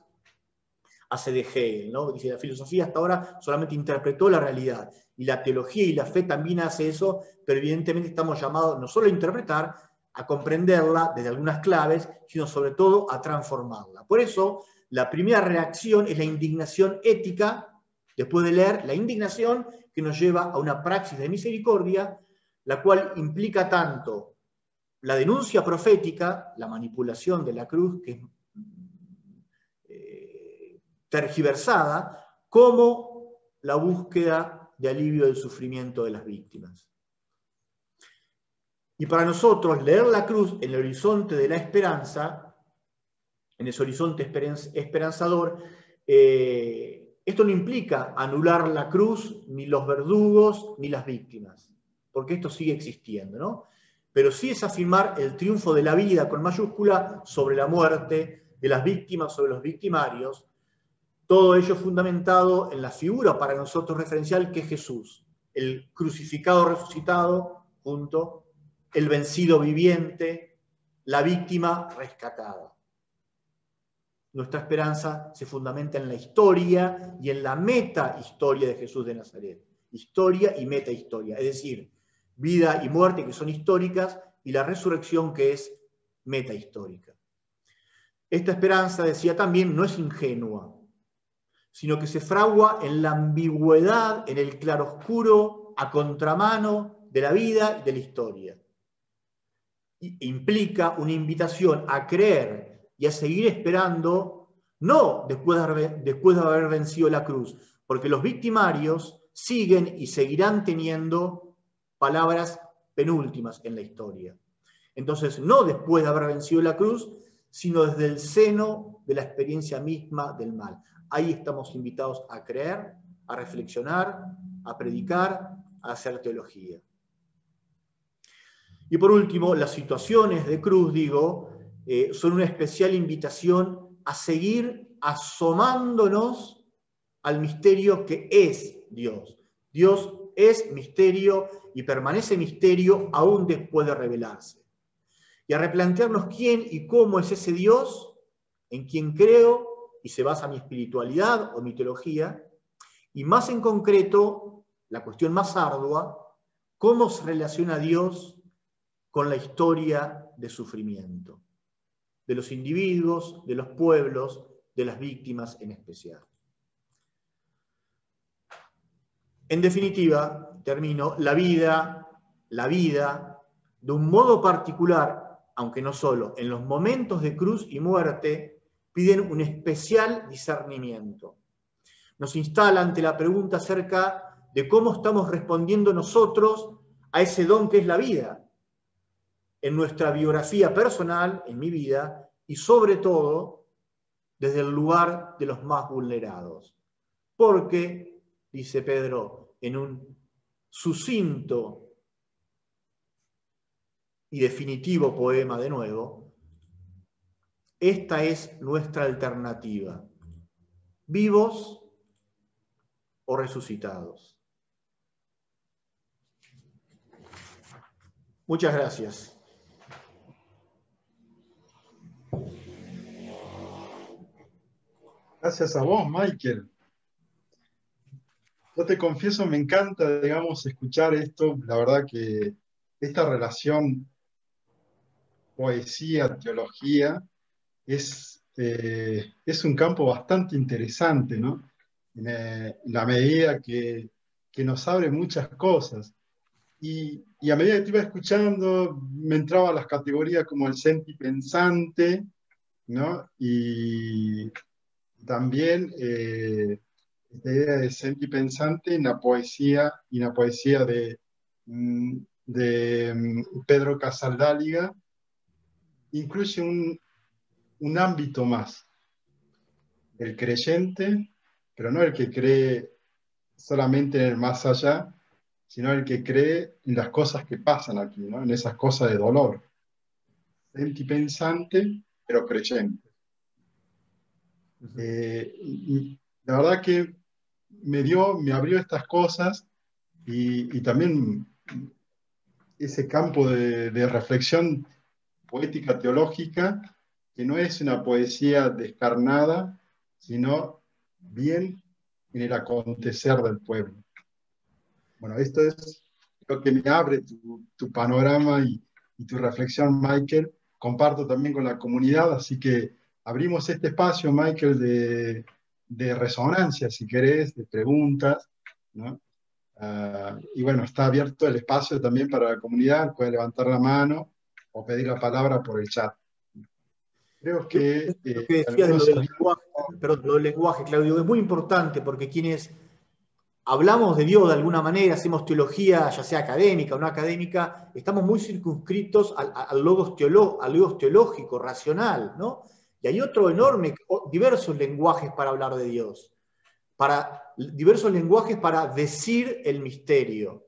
hace de Hegel, ¿no? Dice, la filosofía hasta ahora solamente interpretó la realidad, y la teología y la fe también hace eso, pero evidentemente estamos llamados no solo a interpretar, a comprenderla desde algunas claves, sino sobre todo a transformarla. Por eso, la primera reacción es la indignación ética, después de leer la indignación que nos lleva a una praxis de misericordia, la cual implica tanto la denuncia profética, la manipulación de la cruz, que es tergiversada, como la búsqueda de alivio del sufrimiento de las víctimas. Y para nosotros, leer la cruz en el horizonte de la esperanza, en ese horizonte esperanzador, esto no implica anular la cruz, ni los verdugos, ni las víctimas, porque esto sigue existiendo, ¿no? Pero sí es afirmar el triunfo de la vida, con mayúscula, sobre la muerte, de las víctimas sobre los victimarios, todo ello fundamentado en la figura para nosotros referencial que es Jesús, el crucificado resucitado, junto, el vencido viviente, la víctima rescatada. Nuestra esperanza se fundamenta en la historia y en la meta-historia de Jesús de Nazaret. Historia y meta-historia, es decir, vida y muerte que son históricas y la resurrección que es meta-histórica. Esta esperanza, decía también, no es ingenua, sino que se fragua en la ambigüedad, en el claroscuro, a contramano de la vida y de la historia. Implica una invitación a creer y a seguir esperando, no después de haber vencido la cruz, porque los victimarios siguen y seguirán teniendo palabras penúltimas en la historia. Entonces, no después de haber vencido la cruz, sino desde el seno de la experiencia misma del mal. Ahí estamos invitados a creer, a reflexionar, a predicar, a hacer teología. Y por último, las situaciones de cruz, digo, son una especial invitación a seguir asomándonos al misterio que es Dios. Dios es misterio y permanece misterio aún después de revelarse. Y a replantearnos quién y cómo es ese Dios en quien creo y se basa mi espiritualidad o mi teología, y más en concreto, la cuestión más ardua, cómo se relaciona Dios con la historia de sufrimiento, de los individuos, de los pueblos, de las víctimas en especial. En definitiva, termino, la vida, de un modo particular, aunque no solo, en los momentos de cruz y muerte, piden un especial discernimiento. Nos instala ante la pregunta acerca de cómo estamos respondiendo nosotros a ese don que es la vida, en nuestra biografía personal, en mi vida, y sobre todo, desde el lugar de los más vulnerados. Porque, dice Pedro en un sucinto y definitivo poema de nuevo, esta es nuestra alternativa, vivos o resucitados. Muchas gracias. Gracias a vos, Michael. Yo te confieso, me encanta, digamos, escuchar esto. La verdad que esta relación poesía, teología, es un campo bastante interesante, ¿no? En la medida que nos abre muchas cosas. Y a medida que te iba escuchando, me entraba a las categorías como el sentipensante, ¿no? Y también esta idea de sentipensante en la poesía, y en la poesía de Pedro Casaldáliga, incluye un ámbito más, el creyente, pero no el que cree solamente en el más allá, sino el que cree en las cosas que pasan aquí, ¿no? En esas cosas de dolor. Sentipensante, pero creyente. La verdad que me abrió estas cosas y también ese campo de reflexión poética teológica, que no es una poesía descarnada, sino bien en el acontecer del pueblo. Bueno, esto es lo que me abre tu panorama y tu reflexión, Michael. Comparto también con la comunidad, así que abrimos este espacio, Michael, de resonancia, si querés, de preguntas, ¿no? Y bueno, está abierto el espacio también para la comunidad, puede levantar la mano o pedir la palabra por el chat. Creo que Lo que decías de lo del lenguaje, perdón, lo del lenguaje, Claudio, es muy importante porque quienes hablamos de Dios de alguna manera, hacemos teología, ya sea académica o no académica, estamos muy circunscritos al logos teológico, racional, ¿no? Y hay otro enorme, diversos lenguajes para hablar de Dios, diversos lenguajes para decir el misterio.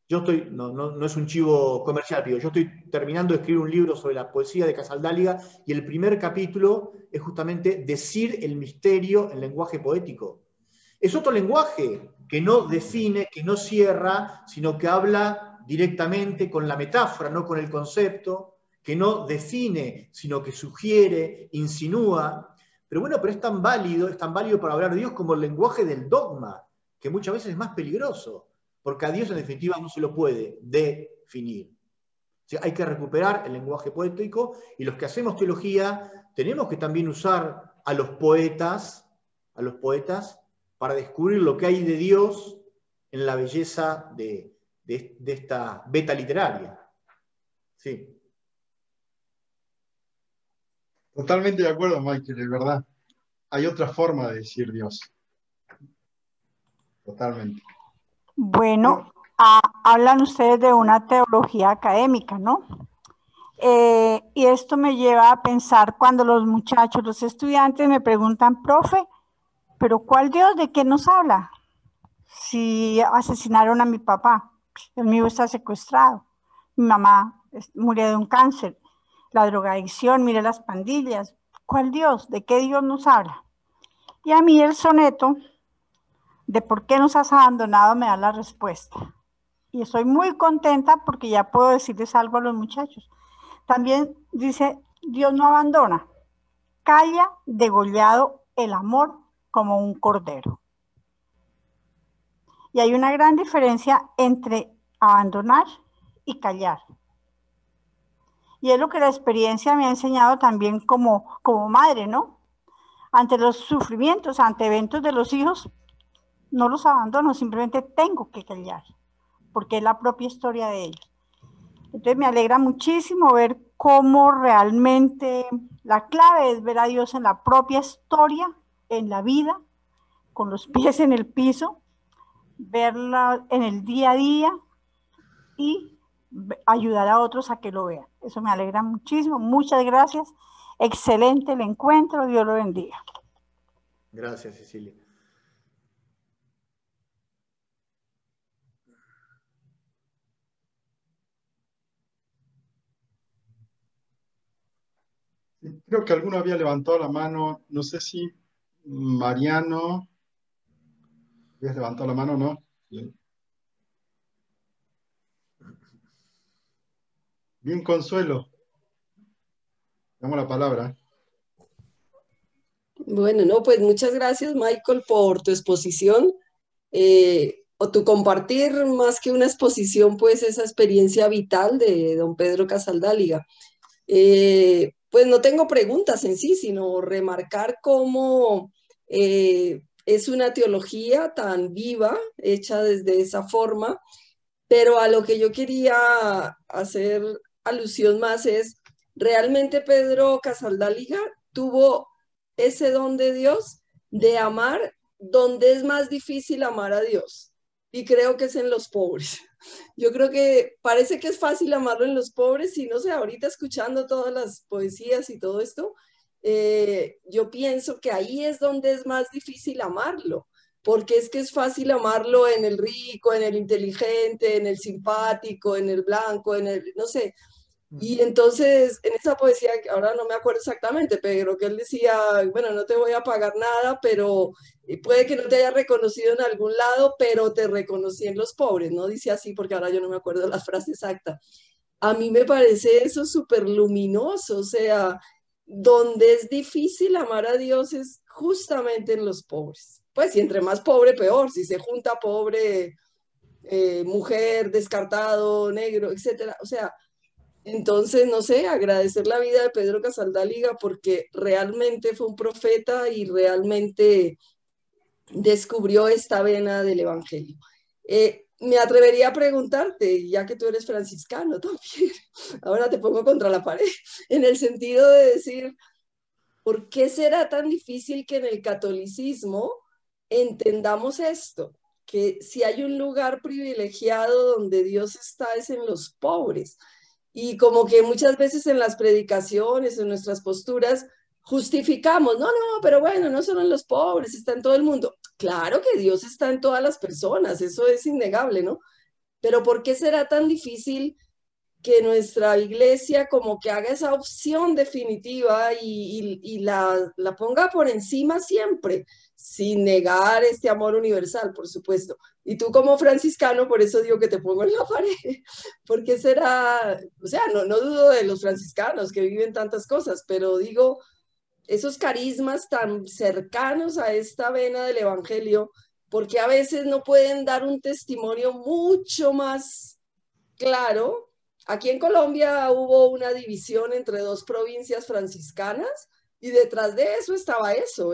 Yo estoy, no es un chivo comercial, pero yo estoy terminando de escribir un libro sobre la poesía de Casaldáliga y el primer capítulo es justamente decir el misterio en lenguaje poético. Es otro lenguaje que no define, que no cierra, sino que habla directamente con la metáfora, no con el concepto, que no define, sino que sugiere, insinúa. Pero bueno, pero es tan válido para hablar de Dios como el lenguaje del dogma, que muchas veces es más peligroso, porque a Dios en definitiva no se lo puede definir. O sea, hay que recuperar el lenguaje poético y los que hacemos teología tenemos que también usar a los poetas para descubrir lo que hay de Dios en la belleza de esta beta literaria. Sí. Totalmente de acuerdo, Michael, es verdad. Hay otra forma de decir Dios. Totalmente. Bueno, hablan ustedes de una teología académica, ¿no? Y esto me lleva a pensar cuando los muchachos, los estudiantes me preguntan, profe, ¿pero cuál Dios? ¿De qué nos habla? Si asesinaron a mi papá. el mío está secuestrado, mi mamá murió de un cáncer, la drogadicción, mire las pandillas. ¿Cuál Dios? ¿De qué Dios nos habla? Y a mí el soneto de ¿por qué nos has abandonado? Me da la respuesta. Y estoy muy contenta porque ya puedo decirles algo a los muchachos. También dice, Dios no abandona, calla degollado el amor como un cordero. Y hay una gran diferencia entre abandonar y callar. Y es lo que la experiencia me ha enseñado también como madre, ¿no? Ante los sufrimientos, ante eventos de los hijos, no los abandono, simplemente tengo que callar, porque es la propia historia de ellos. Entonces me alegra muchísimo ver cómo realmente la clave es ver a Dios en la propia historia, en la vida, con los pies en el piso, verla en el día a día y ayudar a otros a que lo vean. Eso me alegra muchísimo. Muchas gracias. Excelente el encuentro. Dios lo bendiga. Gracias, Cecilia. Creo que alguno había levantado la mano, no sé si Mariano, ¿habías levantado la mano o no? Bien. Bien, Consuelo, damos la palabra. Bueno, no, pues muchas gracias, Michael, por tu exposición o tu compartir más que una exposición, pues esa experiencia vital de don Pedro Casaldáliga. Pues no tengo preguntas en sí, sino remarcar cómo es una teología tan viva, hecha desde esa forma, pero a lo que yo quería hacer alusión más es, realmente Pedro Casaldáliga tuvo ese don de Dios de amar donde es más difícil amar a Dios, y creo que es en los pobres. Yo creo que parece que es fácil amarlo en los pobres, y no sé, ahorita escuchando todas las poesías y todo esto, yo pienso que ahí es donde es más difícil amarlo, porque es que es fácil amarlo en el rico, en el inteligente, en el simpático, en el blanco, en el, no sé. Y entonces, en esa poesía, ahora no me acuerdo exactamente, pero que él decía, bueno, no te voy a pagar nada, pero puede que no te haya reconocido en algún lado, pero te reconocí en los pobres, ¿no? Dice así, porque ahora yo no me acuerdo la frase exacta. A mí me parece eso súper luminoso, o sea, donde es difícil amar a Dios es justamente en los pobres. Pues, y entre más pobre, peor. Si se junta pobre, mujer, descartado, negro, etcétera. O sea, entonces, no sé, agradecer la vida de Pedro Casaldáliga porque realmente fue un profeta y realmente descubrió esta vena del Evangelio. Me atrevería a preguntarte, ya que tú eres franciscano también, ahora te pongo contra la pared, en el sentido de decir, ¿por qué será tan difícil que en el catolicismo entendamos esto? Que si hay un lugar privilegiado donde Dios está es en los pobres. Y como que muchas veces en las predicaciones, en nuestras posturas, justificamos, no, pero bueno, no solo en los pobres, está en todo el mundo. Claro que Dios está en todas las personas, eso es innegable, ¿no? Pero ¿por qué será tan difícil que nuestra iglesia como que haga esa opción definitiva y la ponga por encima siempre, sin negar este amor universal, por supuesto? Y tú como franciscano, por eso digo que te pongo en la pared, porque será, o sea, no dudo de los franciscanos que viven tantas cosas, pero digo, esos carismas tan cercanos a esta vena del Evangelio, porque a veces no pueden dar un testimonio mucho más claro. Aquí en Colombia hubo una división entre dos provincias franciscanas y detrás de eso estaba eso,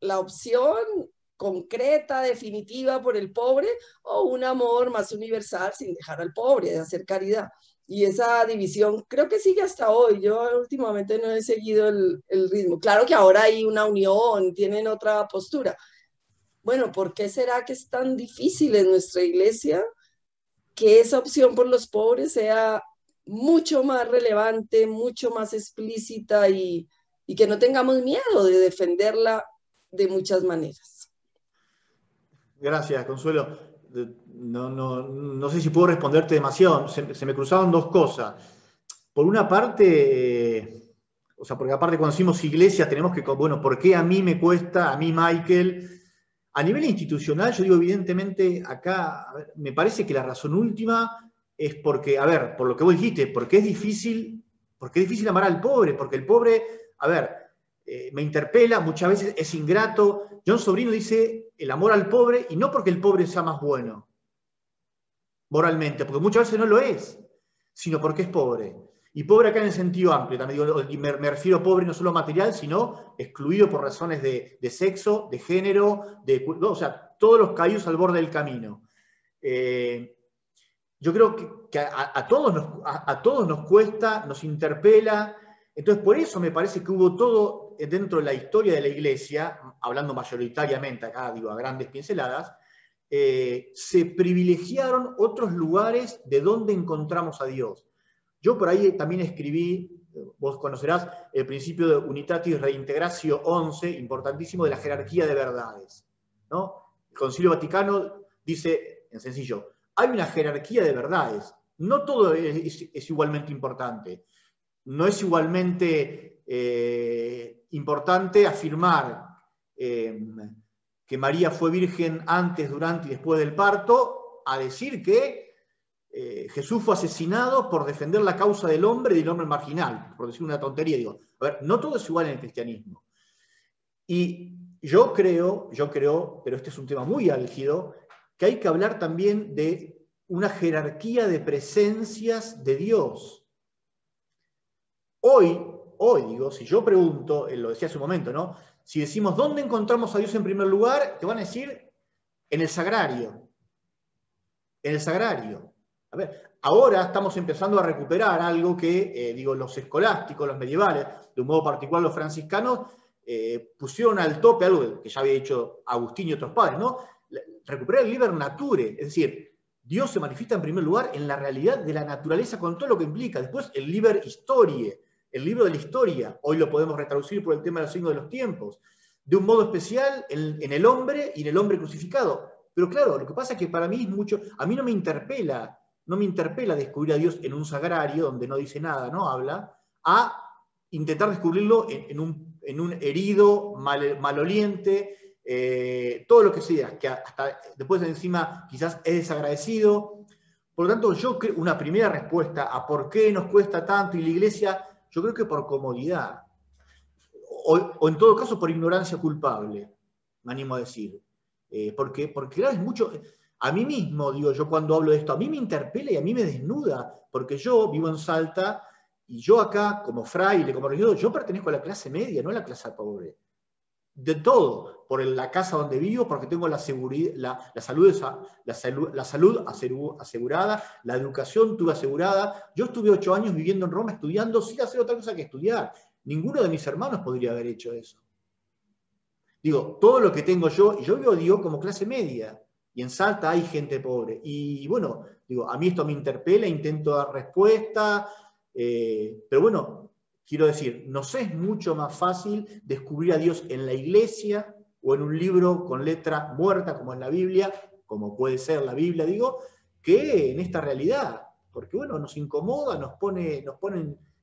la opción concreta, definitiva por el pobre o un amor más universal sin dejar al pobre, de hacer caridad. Y esa división creo que sigue hasta hoy. Yo últimamente no he seguido el ritmo. Claro que ahora hay una unión, tienen otra postura. Bueno, ¿por qué será que es tan difícil en nuestra iglesia que esa opción por los pobres sea mucho más relevante, mucho más explícita y que no tengamos miedo de defenderla de muchas maneras? Gracias, Consuelo. no sé si puedo responderte demasiado, se me cruzaron dos cosas. Por una parte, o sea, porque aparte cuando decimos iglesia tenemos que, bueno, ¿por qué a mí me cuesta, a mí Michael? A nivel institucional, yo digo, evidentemente, acá, a ver, me parece que la razón última es porque, a ver, por lo que vos dijiste, porque es difícil amar al pobre, porque el pobre, a ver, me interpela, muchas veces es ingrato. John Sobrino dice el amor al pobre, y no porque el pobre sea más bueno, moralmente, porque muchas veces no lo es, sino porque es pobre. Y pobre acá en el sentido amplio, también digo, me refiero a pobre no solo material, sino excluido por razones de sexo, de género, o sea, todos los caídos al borde del camino. Yo creo que a todos nos cuesta, nos interpela. Entonces, por eso me parece que hubo todo dentro de la historia de la Iglesia, hablando mayoritariamente acá, digo, a grandes pinceladas, se privilegiaron otros lugares de donde encontramos a Dios. Yo por ahí también escribí, vos conocerás, el principio de Unitatis Reintegratio 11, importantísimo, de la jerarquía de verdades, ¿no? El Concilio Vaticano dice, en sencillo, hay una jerarquía de verdades. No todo es igualmente importante. No es igualmente importante afirmar que María fue virgen antes, durante y después del parto, a decir que Jesús fue asesinado por defender la causa del hombre y del hombre marginal, por decir una tontería. Digo, a ver, no todo es igual en el cristianismo. Y yo creo, pero este es un tema muy álgido, que hay que hablar también de una jerarquía de presencias de Dios. Hoy digo, si yo pregunto, lo decía hace un momento, ¿no? Si decimos, ¿dónde encontramos a Dios en primer lugar? Te van a decir, en el sagrario. En el sagrario. A ver, ahora estamos empezando a recuperar algo que, digo, los escolásticos, los medievales, de un modo particular los franciscanos, pusieron al tope algo que ya había hecho Agustín y otros padres, ¿no? Recuperar el liber nature, es decir, Dios se manifiesta en primer lugar en la realidad de la naturaleza con todo lo que implica. Después el liber historiae, el libro de la historia, hoy lo podemos retraducir por el tema de los signos de los tiempos, de un modo especial en el hombre y en el hombre crucificado. Pero claro, lo que pasa es que para mí es mucho, a mí no me interpela descubrir a Dios en un sagrario donde no dice nada, no habla, a intentar descubrirlo en un herido, maloliente, todo lo que sea, que hasta después de encima quizás es desagradecido. Por lo tanto, yo creo, una primera respuesta a por qué nos cuesta tanto y la Iglesia, yo creo que por comodidad, o en todo caso por ignorancia culpable, me animo a decir. Porque claro, es mucho. A mí mismo, digo yo cuando hablo de esto, a mí me interpela y a mí me desnuda, porque yo vivo en Salta y yo acá, como fraile, como religioso, yo pertenezco a la clase media, no a la clase pobre. De todo, por la casa donde vivo, porque tengo la salud asegurada, la educación tuve asegurada. Yo estuve 8 años viviendo en Roma estudiando sin hacer otra cosa que estudiar. Ninguno de mis hermanos podría haber hecho eso. Digo, todo lo que tengo yo, y yo vivo, digo, como clase media, y en Salta hay gente pobre. Y bueno, digo, a mí esto me interpela, intento dar respuesta, pero bueno, quiero decir, nos es mucho más fácil descubrir a Dios en la iglesia o en un libro con letra muerta, como en la Biblia, como puede ser la Biblia, digo, que en esta realidad. Porque bueno, nos incomoda, nos pone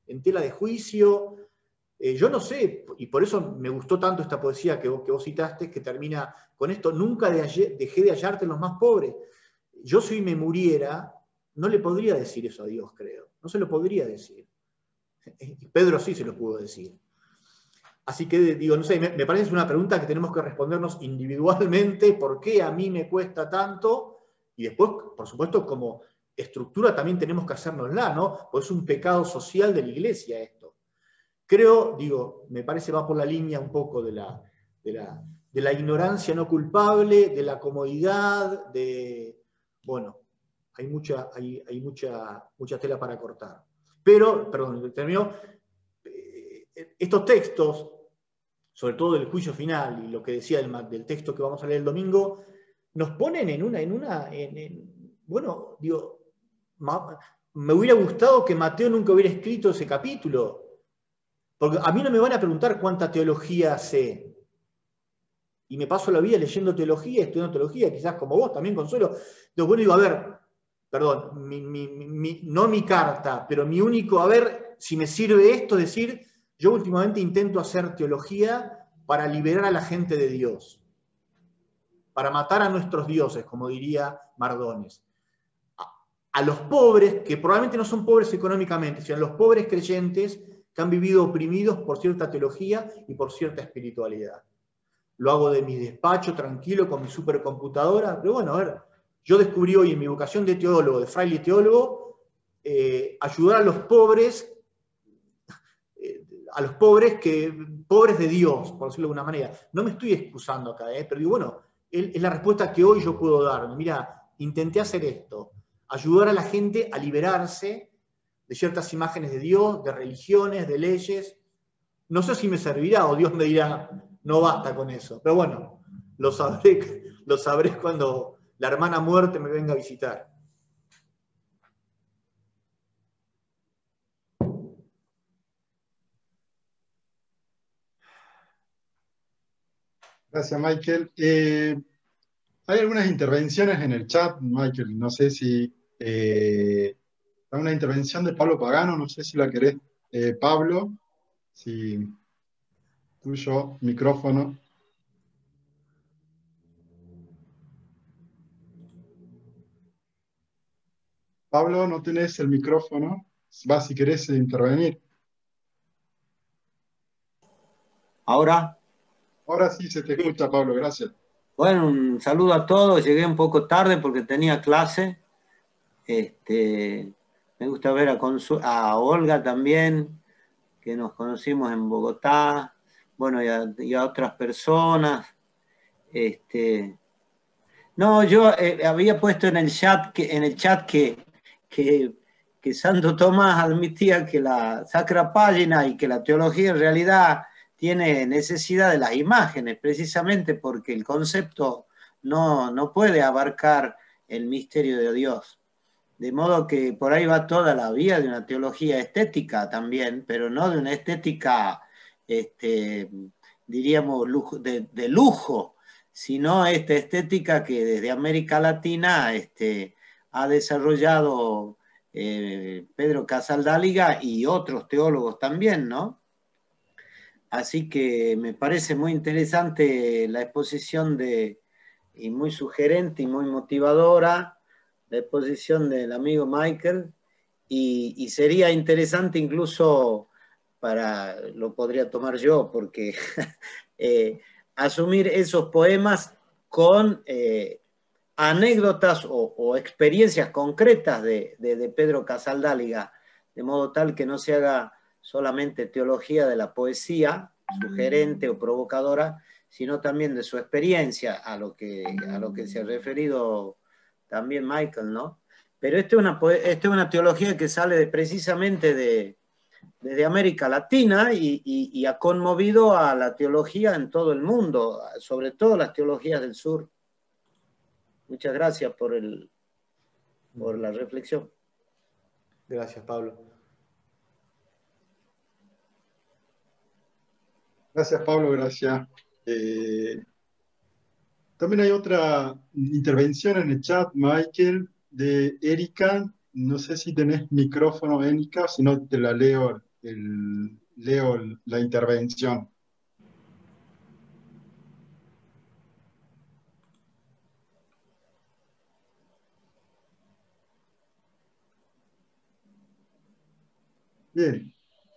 en tela de juicio. Yo no sé, y por eso me gustó tanto esta poesía que vos citaste, que termina con esto: nunca dejé de hallarte en los más pobres. Yo si me muriera, no le podría decir eso a Dios, creo. No se lo podría decir. Pedro sí se lo pudo decir. Así que digo, no sé, me parece que es una pregunta que tenemos que respondernos individualmente: ¿por qué a mí me cuesta tanto? Y después, por supuesto, como estructura también tenemos que hacérnosla, ¿no? Pues es un pecado social de la Iglesia esto. Creo, digo, me parece va por la línea un poco de la ignorancia no culpable, de la comodidad, bueno, hay mucha tela para cortar. Pero, perdón, termino. Estos textos, sobre todo del juicio final y lo que decía del texto que vamos a leer el domingo, nos ponen bueno, digo, me hubiera gustado que Mateo nunca hubiera escrito ese capítulo. Porque a mí no me van a preguntar cuánta teología sé. y me paso la vida leyendo teología, estudiando teología, quizás como vos también, Consuelo. Entonces, bueno, digo, a ver, perdón, no mi carta, pero mi único, a ver si me sirve esto, decir, yo últimamente intento hacer teología para liberar a la gente de Dios, para matar a nuestros dioses, como diría Mardones. A los pobres, que probablemente no son pobres económicamente, sino a los pobres creyentes que han vivido oprimidos por cierta teología y por cierta espiritualidad. Lo hago de mi despacho, tranquilo, con mi supercomputadora, pero bueno, a ver, yo descubrí hoy en mi vocación de teólogo, de fraile teólogo, ayudar a los pobres pobres de Dios, por decirlo de alguna manera. No me estoy excusando acá, pero digo, bueno, es la respuesta que hoy yo puedo dar. Mira, intenté hacer esto, ayudar a la gente a liberarse de ciertas imágenes de Dios, de religiones, de leyes. No sé si me servirá o Dios me dirá, no basta con eso. Pero bueno, lo sabré cuando la hermana muerte me venga a visitar. Gracias, Michael. Hay algunas intervenciones en el chat, Michael. No sé si hay una intervención de Pablo Pagano, no sé si la querés, Pablo, si tuyo, micrófono. Pablo, no tenés el micrófono. Va si querés intervenir. Ahora, Ahora sí se te escucha, Pablo, gracias. bueno, un saludo a todos. Llegué un poco tarde porque tenía clase. Me gusta ver a Olga también, que nos conocimos en Bogotá. Bueno, y a otras personas. No, yo había puesto en el chat que Santo Tomás admitía que la Sacra Pagina y que la teología en realidad tiene necesidad de las imágenes, precisamente porque el concepto no puede abarcar el misterio de Dios. De modo que por ahí va toda la vía de una teología estética también, pero no de una estética, diríamos, de lujo, sino esta estética que desde América Latina ha desarrollado Pedro Casaldáliga y otros teólogos también, ¿no? Así que me parece muy interesante la exposición y muy sugerente y muy motivadora la exposición del amigo Michael, y sería interesante incluso lo podría tomar yo, porque asumir esos poemas con anécdotas o experiencias concretas de Pedro Casaldáliga, de modo tal que no se haga solamente teología de la poesía, sugerente o provocadora, sino también de su experiencia, a lo que se ha referido también Michael, ¿no? Pero esta es una teología que sale precisamente desde América Latina y ha conmovido a la teología en todo el mundo, sobre todo las teologías del sur. Muchas gracias por la reflexión. Gracias, Pablo. Gracias, Pablo, gracias. También hay otra intervención en el chat, Michael, de Erika. No sé si tenés micrófono, Erika, si no te la leo, la intervención. Bien,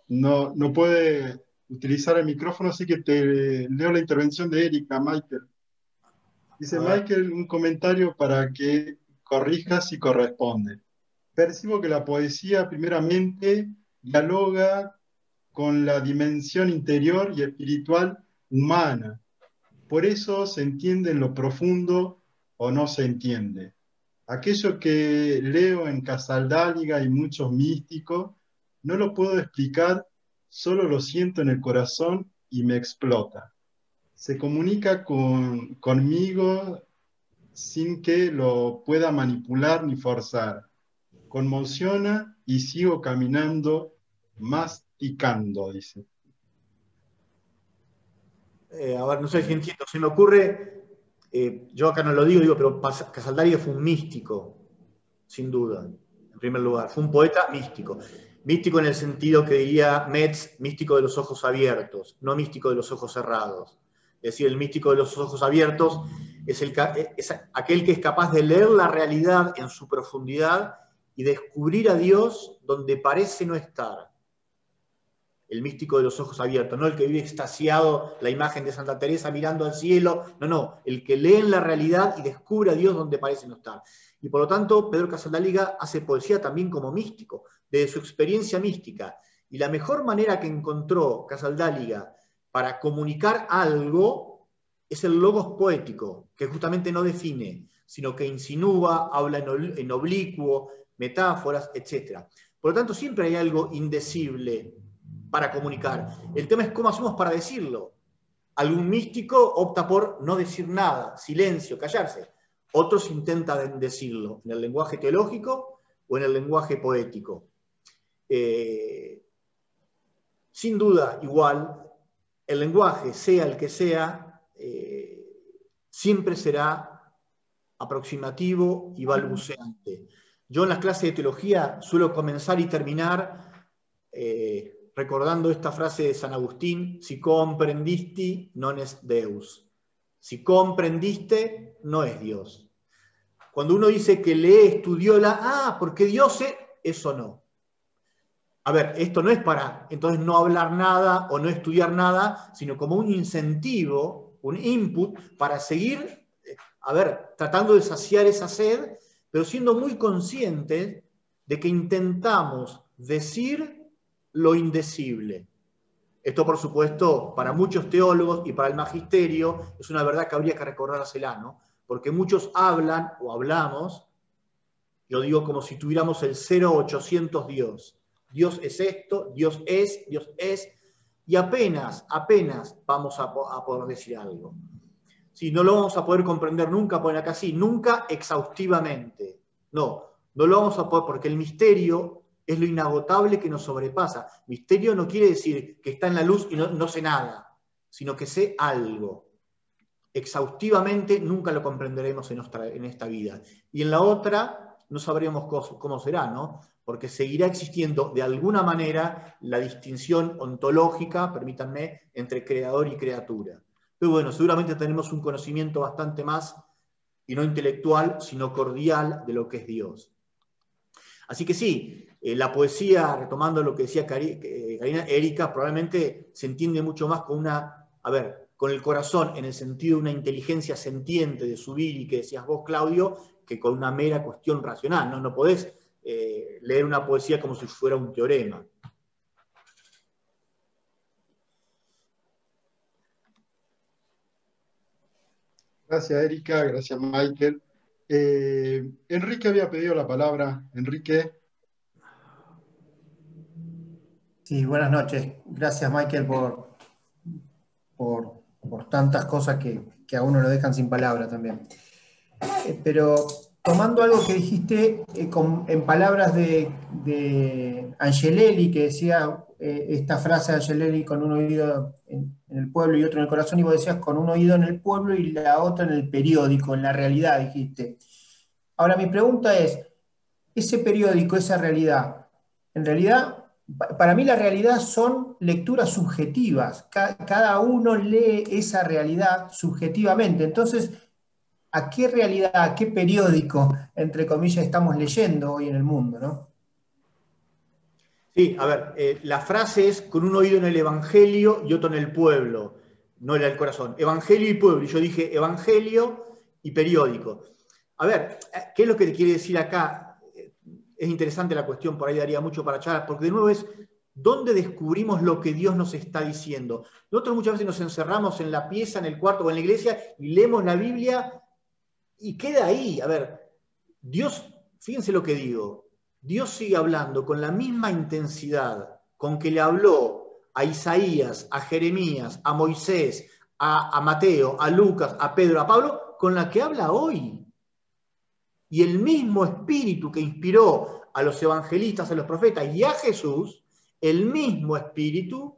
no puede utilizar el micrófono, así que te leo la intervención de Erika, Michael. Dice Michael, un comentario para que corrijas si corresponde. Percibo que la poesía primeramente dialoga con la dimensión interior y espiritual humana. Por eso se entiende en lo profundo o no se entiende. Aquello que leo en Casaldáliga y muchos místicos, no lo puedo explicar, solo lo siento en el corazón y me explota. Se comunica conmigo sin que lo pueda manipular ni forzar. Conmociona y sigo caminando, masticando, dice. A ver, no sé si entiendo, se me ocurre, yo acá no lo digo, pero Casaldari fue un místico, sin duda, en primer lugar. Fue un poeta místico. Místico en el sentido que diría Metz, místico de los ojos abiertos, no místico de los ojos cerrados. Es decir, el místico de los ojos abiertos es aquel que es capaz de leer la realidad en su profundidad y descubrir a Dios donde parece no estar. El místico de los ojos abiertos, no el que vive extasiado, la imagen de Santa Teresa mirando al cielo, no, el que lee en la realidad y descubre a Dios donde parece no estar. Y por lo tanto, Pedro Casaldáliga hace poesía también como místico, desde su experiencia mística. Y la mejor manera que encontró Casaldáliga para comunicar algo es el logos poético, que justamente no define, sino que insinúa, habla en oblicuo, metáforas, etc. Por lo tanto, siempre hay algo indecible para comunicar. El tema es cómo hacemos para decirlo. Algún místico opta por no decir nada, silencio, callarse. Otros intentan decirlo en el lenguaje teológico o en el lenguaje poético. Sin duda, igual, el lenguaje, sea el que sea, siempre será aproximativo y balbuceante. Yo en las clases de teología suelo comenzar y terminar recordando esta frase de San Agustín: si comprendisti, non es Deus. Si comprendiste, no es Dios. Cuando uno dice que lee, estudió porque Dios es, eso no. A ver, esto no es para entonces no hablar nada o no estudiar nada, sino como un incentivo, un input para seguir, tratando de saciar esa sed, pero siendo muy conscientes de que intentamos decir lo indecible. Esto, por supuesto, para muchos teólogos y para el magisterio es una verdad que habría que recordársela, ¿no? Porque muchos hablan o hablamos, yo digo como si tuviéramos el 0800 Dios. Dios es esto, Dios es, y apenas vamos a poder decir algo. Sí, no lo vamos a poder comprender nunca, ponen acá así, nunca exhaustivamente. No lo vamos a poder, porque el misterio es lo inagotable que nos sobrepasa. Misterio no quiere decir que está en la luz y no sé nada, sino que sé algo. Exhaustivamente nunca lo comprenderemos en esta vida. Y en la otra no sabremos cómo será, ¿no? Porque seguirá existiendo de alguna manera la distinción ontológica, permítanme, entre creador y criatura. Pero bueno, seguramente tenemos un conocimiento bastante más, y no intelectual, sino cordial de lo que es Dios. Así que sí, la poesía, retomando lo que decía Karina, Erika, probablemente se entiende mucho más con con el corazón, en el sentido de una inteligencia sentiente de subir, y que decías vos, Claudio, que con una mera cuestión racional. No podés leer una poesía como si fuera un teorema. Gracias, Erika, gracias, Michael. Enrique había pedido la palabra. Enrique. Sí, buenas noches. Gracias, Michael, por tantas cosas que a uno lo dejan sin palabras también. Pero tomando algo que dijiste en palabras de Angelelli, que decía esta frase de Angelelli: con un oído en el pueblo y otro en el corazón, y vos decías con un oído en el pueblo y la otra en el periódico, en la realidad, dijiste. Ahora mi pregunta es, ese periódico, esa realidad, en realidad, para mí la realidad son lecturas subjetivas. Cada uno lee esa realidad subjetivamente. Entonces, ¿a qué realidad, a qué periódico, entre comillas, estamos leyendo hoy en el mundo, ¿no? Sí, la frase es con un oído en el Evangelio y otro en el pueblo, no en el corazón. Evangelio y pueblo. Y yo dije Evangelio y periódico. ¿Qué es lo que te quiere decir acá? Es interesante la cuestión, por ahí daría mucho para charlar, porque de nuevo es ¿dónde descubrimos lo que Dios nos está diciendo? Nosotros muchas veces nos encerramos en la pieza, en el cuarto o en la iglesia y leemos la Biblia y queda ahí. Dios, fíjense lo que digo, Dios sigue hablando con la misma intensidad con que le habló a Isaías, a Jeremías, a Moisés, a Mateo, a Lucas, a Pedro, a Pablo, con la que habla hoy. Y el mismo espíritu que inspiró a los evangelistas, a los profetas y a Jesús, el mismo espíritu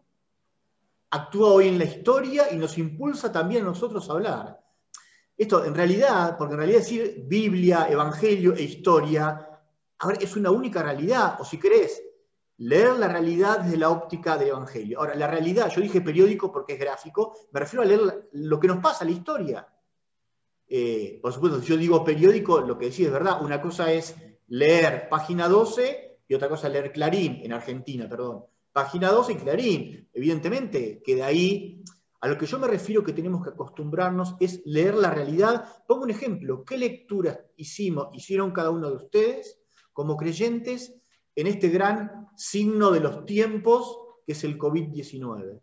actúa hoy en la historia y nos impulsa también a nosotros a hablar. Esto en realidad, porque en realidad decir Biblia, Evangelio e historia, ahora es una única realidad, o si querés, leer la realidad desde la óptica del Evangelio. Ahora, la realidad, yo dije periódico porque es gráfico, me refiero a leer lo que nos pasa, la historia. Por supuesto, si yo digo periódico, lo que decís es verdad. Una cosa es leer Página 12 y otra cosa es leer Clarín, en Argentina, perdón. Página 12 y Clarín, evidentemente, que de ahí, a lo que yo me refiero que tenemos que acostumbrarnos es leer la realidad. Pongo un ejemplo, ¿qué lecturas hicieron cada uno de ustedes como creyentes en este gran signo de los tiempos que es el COVID-19?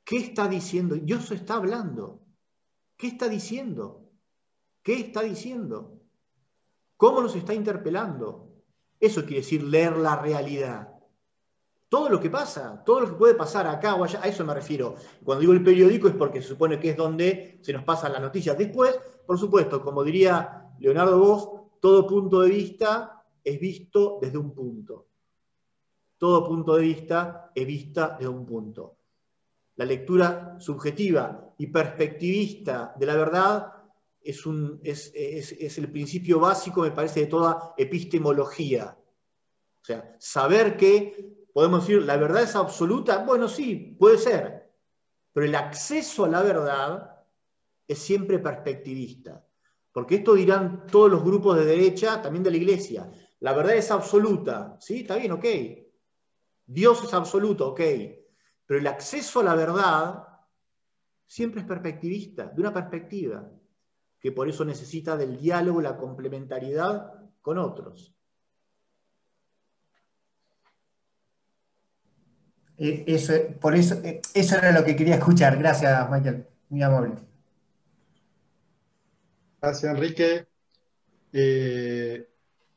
¿Qué está diciendo? Dios está hablando. ¿Qué está diciendo? ¿Qué está diciendo? ¿Cómo nos está interpelando? Eso quiere decir leer la realidad. Todo lo que pasa, todo lo que puede pasar acá o allá, a eso me refiero. Cuando digo el periódico es porque se supone que es donde se nos pasan las noticias. Después, por supuesto, como diría Leonardo Boff, todo punto de vista es visto desde un punto. Todo punto de vista es vista desde un punto. La lectura subjetiva y perspectivista de la verdad es el principio básico, me parece, de toda epistemología. O sea, saber que, podemos decir, la verdad es absoluta, bueno, sí, puede ser, pero el acceso a la verdad es siempre perspectivista. Porque esto dirán todos los grupos de derecha, también de la Iglesia. La verdad es absoluta, ¿sí? Está bien, ok. Dios es absoluto, ok. Pero el acceso a la verdad siempre es perspectivista, de una perspectiva, que por eso necesita del diálogo, la complementariedad con otros. Eso era lo que quería escuchar. Gracias, Michael. Muy amable. Gracias, Enrique.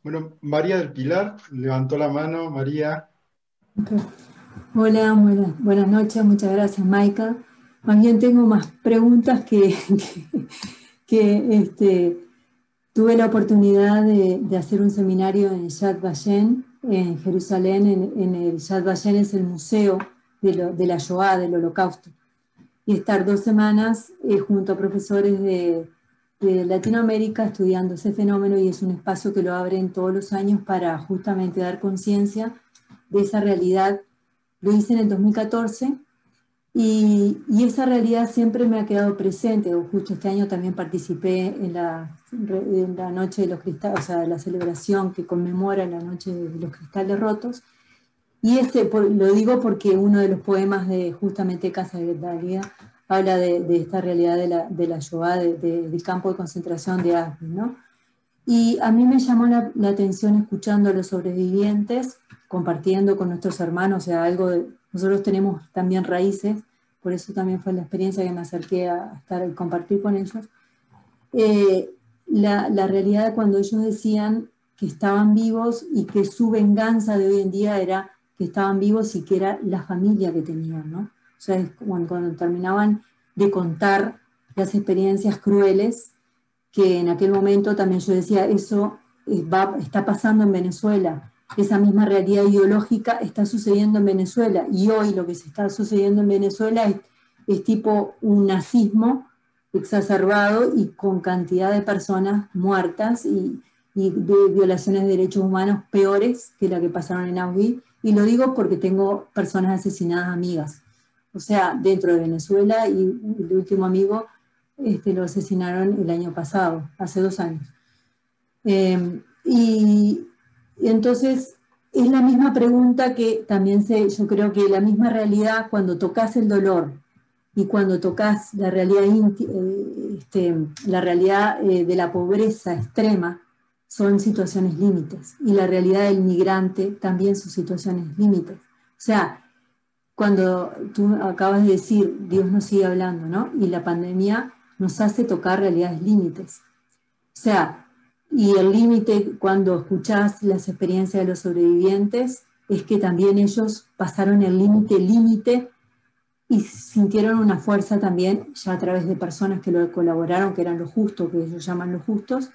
Bueno, María del Pilar levantó la mano. María. Okay. Hola, buenas noches, muchas gracias, Michael. Más bien tengo más preguntas que tuve la oportunidad de hacer un seminario en Yad Vashem, en Jerusalén. En el Yad Vashem es el museo de la Shoah, del Holocausto. Y estar 2 semanas junto a profesores de Latinoamérica estudiando ese fenómeno, y es un espacio que lo abren todos los años para justamente dar conciencia de esa realidad. Lo hice en el 2014 y esa realidad siempre me ha quedado presente. Justo este año también participé en la Noche de los Cristales, o sea, la celebración que conmemora la Noche de los Cristales Rotos. Y lo digo porque uno de los poemas de justamente Casaldáliga habla de esta realidad de la Shoah, del campo de concentración de Auschwitz, ¿no? Y a mí me llamó la atención escuchando a los sobrevivientes, compartiendo con nuestros hermanos, o sea, nosotros tenemos también raíces, por eso también fue la experiencia que me acerqué a estar y compartir con ellos. La realidad de cuando ellos decían que estaban vivos y que su venganza de hoy en día era que estaban vivos y que era la familia que tenían, ¿no? O sea, cuando terminaban de contar las experiencias crueles, que en aquel momento también yo decía, eso está pasando en Venezuela, esa misma realidad ideológica está sucediendo en Venezuela, y hoy lo que se está sucediendo en Venezuela es tipo un nazismo exacerbado y con cantidad de personas muertas y de violaciones de derechos humanos peores que la que pasaron en Auschwitz, y lo digo porque tengo personas asesinadas amigas, o sea, dentro de Venezuela, y el último amigo lo asesinaron el año pasado, hace 2 años. Y entonces es la misma pregunta que también yo creo que la misma realidad cuando tocas el dolor y cuando tocas la realidad, la realidad de la pobreza extrema, son situaciones límites, y la realidad del migrante también son situaciones límites. O sea, cuando tú acabas de decir, Dios nos sigue hablando, ¿no? Y la pandemia nos hace tocar realidades límites. O sea, y el límite, cuando escuchás las experiencias de los sobrevivientes, es que también ellos pasaron el límite y sintieron una fuerza también, ya a través de personas que lo colaboraron, que eran los justos, que ellos llaman los justos,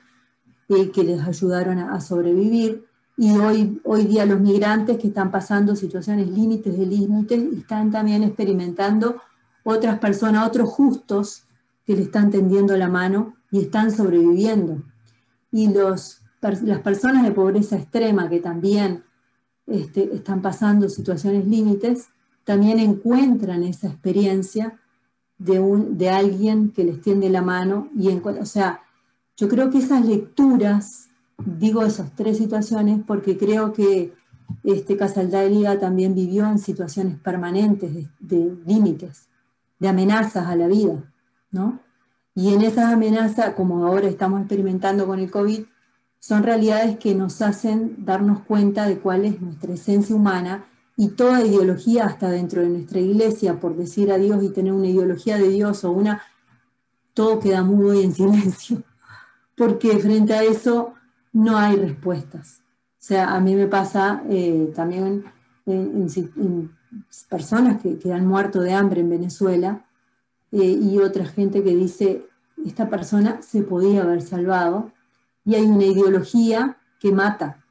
que les ayudaron a sobrevivir. y hoy día los migrantes que están pasando situaciones límites de límites, están también experimentando otras personas, otros justos que le están tendiendo la mano y están sobreviviendo. Y las personas de pobreza extrema que también están pasando situaciones límites, también encuentran esa experiencia de alguien que les tiende la mano. O sea, yo creo que esas lecturas, digo esas tres situaciones, porque creo que Casaldáliga también vivió en situaciones permanentes de límites, de amenazas a la vida, ¿no? Y en esas amenazas, como ahora estamos experimentando con el COVID, son realidades que nos hacen darnos cuenta de cuál es nuestra esencia humana, y toda ideología, hasta dentro de nuestra iglesia, por decir a Dios y tener una ideología de Dios o todo queda mudo y en silencio, porque frente a eso no hay respuestas. O sea, a mí me pasa también en personas que han muerto de hambre en Venezuela, y otra gente que dice, esta persona se podía haber salvado, y hay una ideología que mata.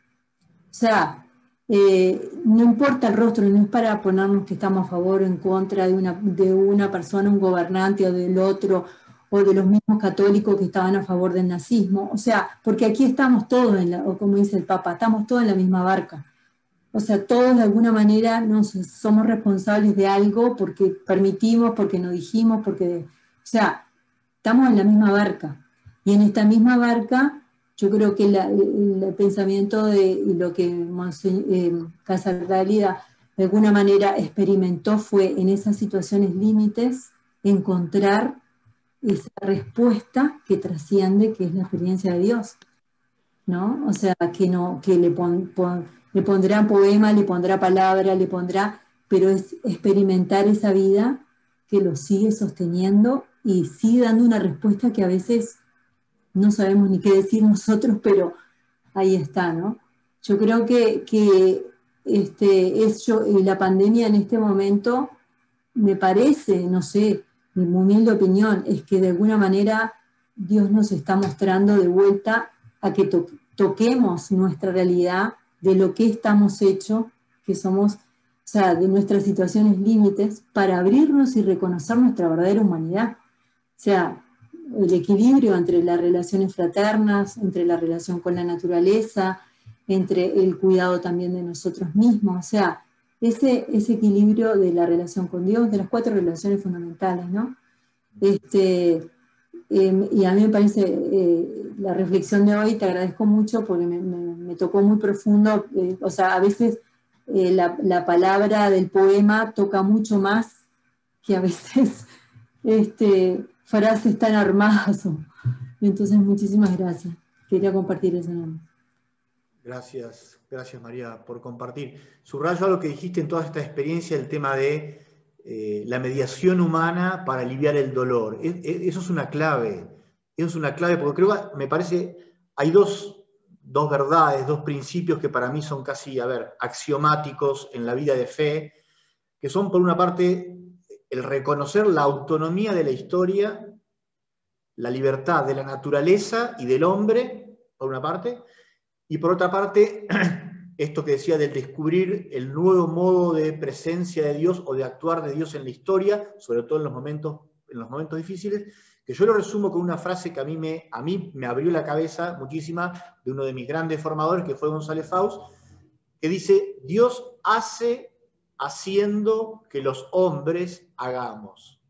O sea, no importa el rostro, no es para ponernos que estamos a favor o en contra de una persona, un gobernante o del otro, o de los mismos católicos que estaban a favor del nazismo. O sea, porque aquí estamos todos, o como dice el Papa, estamos todos en la misma barca. O sea, todos de alguna manera somos responsables de algo porque permitimos, porque nos dijimos, o sea, estamos en la misma barca. Y en esta misma barca, yo creo que el pensamiento de lo que Casaldáliga de alguna manera experimentó fue en esas situaciones límites encontrar esa respuesta que trasciende, que es la experiencia de Dios, ¿no? O sea, que le pondrá poema, le pondrá palabra, pero es experimentar esa vida que lo sigue sosteniendo y sigue dando una respuesta que a veces no sabemos ni qué decir nosotros, pero ahí está, ¿no? Yo creo que la pandemia en este momento, me parece, no sé, mi humilde opinión, es que de alguna manera Dios nos está mostrando de vuelta a que toquemos nuestra realidad, de lo que estamos hechos, que somos, o sea, de nuestras situaciones límites, para abrirnos y reconocer nuestra verdadera humanidad. O sea, el equilibrio entre las relaciones fraternas, entre la relación con la naturaleza, entre el cuidado también de nosotros mismos. O sea, ese equilibrio de la relación con Dios, de las 4 relaciones fundamentales, ¿no? Y a mí me parece, la reflexión de hoy, te agradezco mucho porque me tocó muy profundo. O sea, a veces la palabra del poema toca mucho más que a veces frases tan armadas. Entonces, muchísimas gracias. Quería compartir eso. Gracias María por compartir. Subrayo algo que dijiste en toda esta experiencia, el tema de la mediación humana para aliviar el dolor. Eso es una clave. Eso es una clave porque creo que me parece, hay dos verdades, 2 principios que para mí son casi, axiomáticos en la vida de fe, que son por una parte el reconocer la autonomía de la historia, la libertad de la naturaleza y del hombre, por una parte, y por otra parte, esto que decía del descubrir el nuevo modo de presencia de Dios o de actuar de Dios en la historia, sobre todo en los momentos difíciles, que yo lo resumo con una frase que a mí me abrió la cabeza muchísima, de uno de mis grandes formadores, que fue González Faust, que dice: Dios hace haciendo que los hombres hagamos.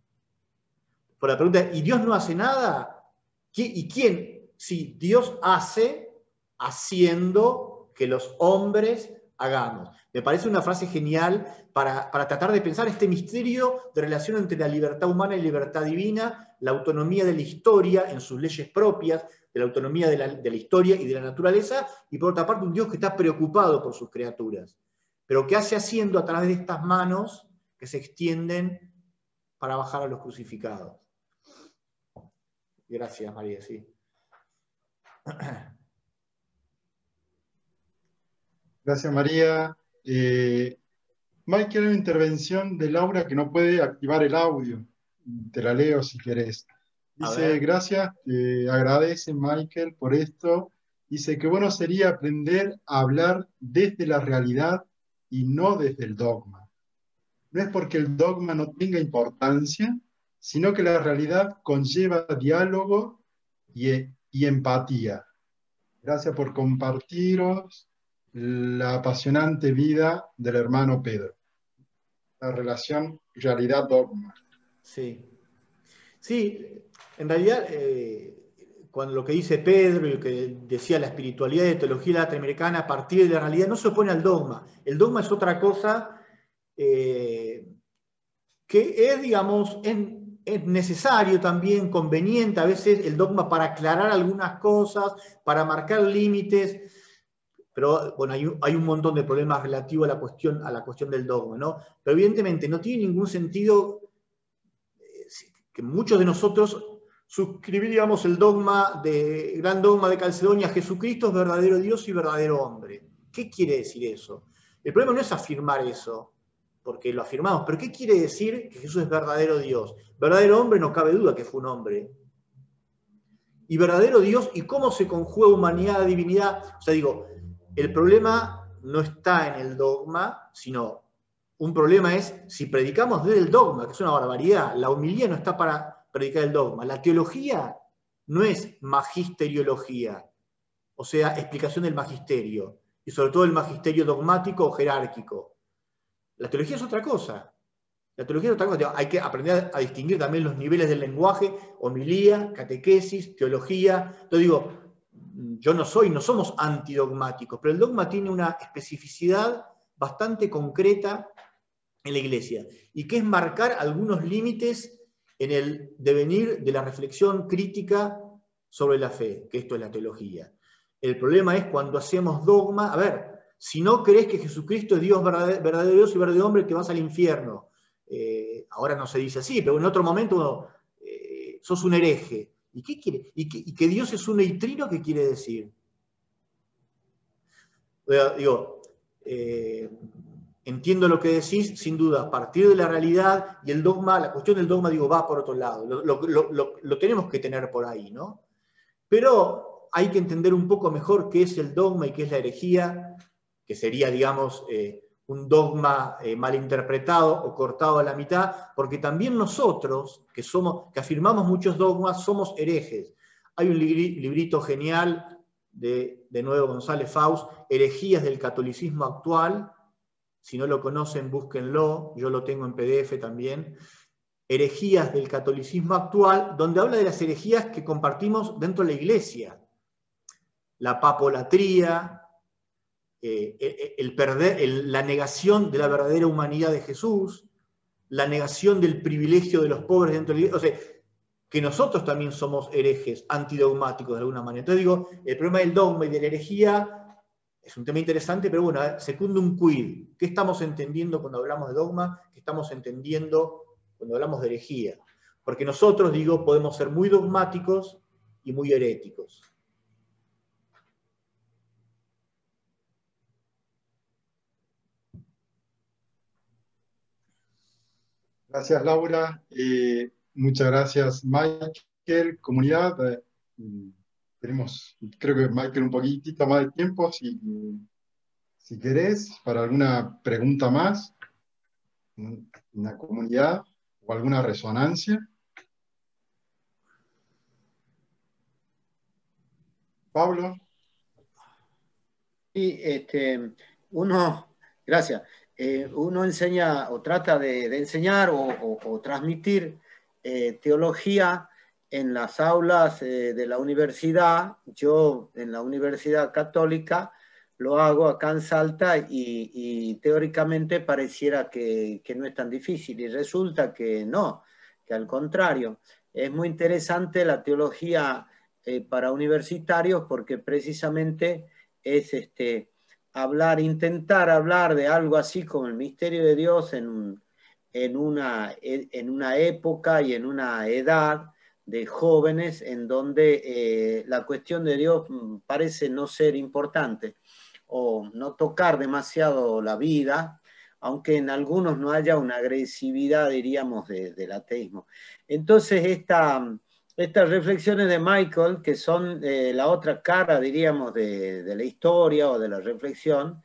Por la pregunta, ¿y Dios no hace nada? ¿Y quién? Sí, Dios hace haciendo que los hombres hagamos. Me parece una frase genial para tratar de pensar este misterio de relación entre la libertad humana y la libertad divina, la autonomía de la historia en sus leyes propias, de la autonomía de la historia y de la naturaleza, y por otra parte un Dios que está preocupado por sus criaturas, pero que hace haciendo a través de estas manos que se extienden para bajar a los crucificados. Gracias, María, sí. Gracias, María. Michael, hay una intervención de Laura que no puede activar el audio. Te la leo si querés. Dice: gracias, te agradece Michael por esto. dice que bueno sería aprender a hablar desde la realidad y no desde el dogma. No es porque el dogma no tenga importancia, sino que la realidad conlleva diálogo y empatía. Gracias por compartiros la apasionante vida del hermano Pedro. La relación realidad-dogma. Sí. Sí, en realidad, cuando lo que dice Pedro y lo que decía la espiritualidad de teología latinoamericana a partir de la realidad no se opone al dogma. El dogma es otra cosa que es, digamos, es necesario también, conveniente a veces el dogma para aclarar algunas cosas, para marcar límites, pero bueno, hay un montón de problemas relativos a la cuestión del dogma, ¿no? Pero evidentemente no tiene ningún sentido que muchos de nosotros suscribiríamos el gran dogma de Calcedonia: Jesucristo es verdadero Dios y verdadero hombre. ¿Qué quiere decir eso? El problema no es afirmar eso, porque lo afirmamos, pero ¿qué quiere decir que Jesús es verdadero Dios? Verdadero hombre, no cabe duda que fue un hombre. Y verdadero Dios, ¿y cómo se conjuga humanidad, divinidad? O sea, digo, el problema no está en el dogma, sino un problema es si predicamos desde el dogma, que es una barbaridad. La homilía no está para predicar el dogma. La teología no es magisteriología, o sea, explicación del magisterio, y sobre todo el magisterio dogmático o jerárquico. La teología es otra cosa. La teología es otra cosa. Hay que aprender a distinguir también los niveles del lenguaje: homilía, catequesis, teología. Entonces digo, no somos antidogmáticos, pero el dogma tiene una especificidad bastante concreta en la Iglesia, y que es marcar algunos límites en el devenir de la reflexión crítica sobre la fe, que esto es la teología. El problema es cuando hacemos dogma. A ver, si no crees que Jesucristo es Dios, verdadero Dios y verdadero hombre, te vas al infierno. Ahora no se dice así, pero en otro momento sos un hereje. ¿Y qué quiere? ¿Y que Dios es un eitrino? ¿Qué quiere decir? Digo, entiendo lo que decís, sin duda, a partir de la realidad y el dogma, la cuestión del dogma, digo, va por otro lado. Lo tenemos que tener por ahí, ¿no? Pero hay que entender un poco mejor qué es el dogma y qué es la herejía, que sería, digamos, un dogma mal interpretado o cortado a la mitad, porque también nosotros, que afirmamos muchos dogmas, somos herejes. Hay un librito genial de nuevo González Faust, Herejías del catolicismo actual. Si no lo conocen, búsquenlo, yo lo tengo en PDF también. Herejías del catolicismo actual, donde habla de las herejías que compartimos dentro de la Iglesia. La papolatría, la negación de la verdadera humanidad de Jesús, la negación del privilegio de los pobres dentro de la Iglesia. O sea, que nosotros también somos herejes, antidogmáticos de alguna manera. Entonces digo, el problema del dogma y de la herejía es un tema interesante, pero bueno, secundum quid. ¿Qué estamos entendiendo cuando hablamos de dogma? ¿Qué estamos entendiendo cuando hablamos de herejía? Porque nosotros, digo, podemos ser muy dogmáticos y muy heréticos. Gracias, Laura. Muchas gracias, Michael, comunidad. Creo que Michael un poquitito más de tiempo, si querés, para alguna pregunta más en la comunidad o alguna resonancia. Pablo. Sí, gracias. Uno enseña o trata de enseñar o transmitir teología en las aulas de la universidad. Yo en la Universidad Católica lo hago acá en Salta y teóricamente pareciera que no es tan difícil, y resulta que no, que al contrario. Es muy interesante la teología para universitarios, porque precisamente es intentar hablar de algo así como el misterio de Dios en una época y en una edad de jóvenes en donde la cuestión de Dios parece no ser importante o no tocar demasiado la vida, aunque en algunos no haya una agresividad, diríamos, del ateísmo. Entonces Estas reflexiones de Michael, que son la otra cara, diríamos, de la historia o de la reflexión,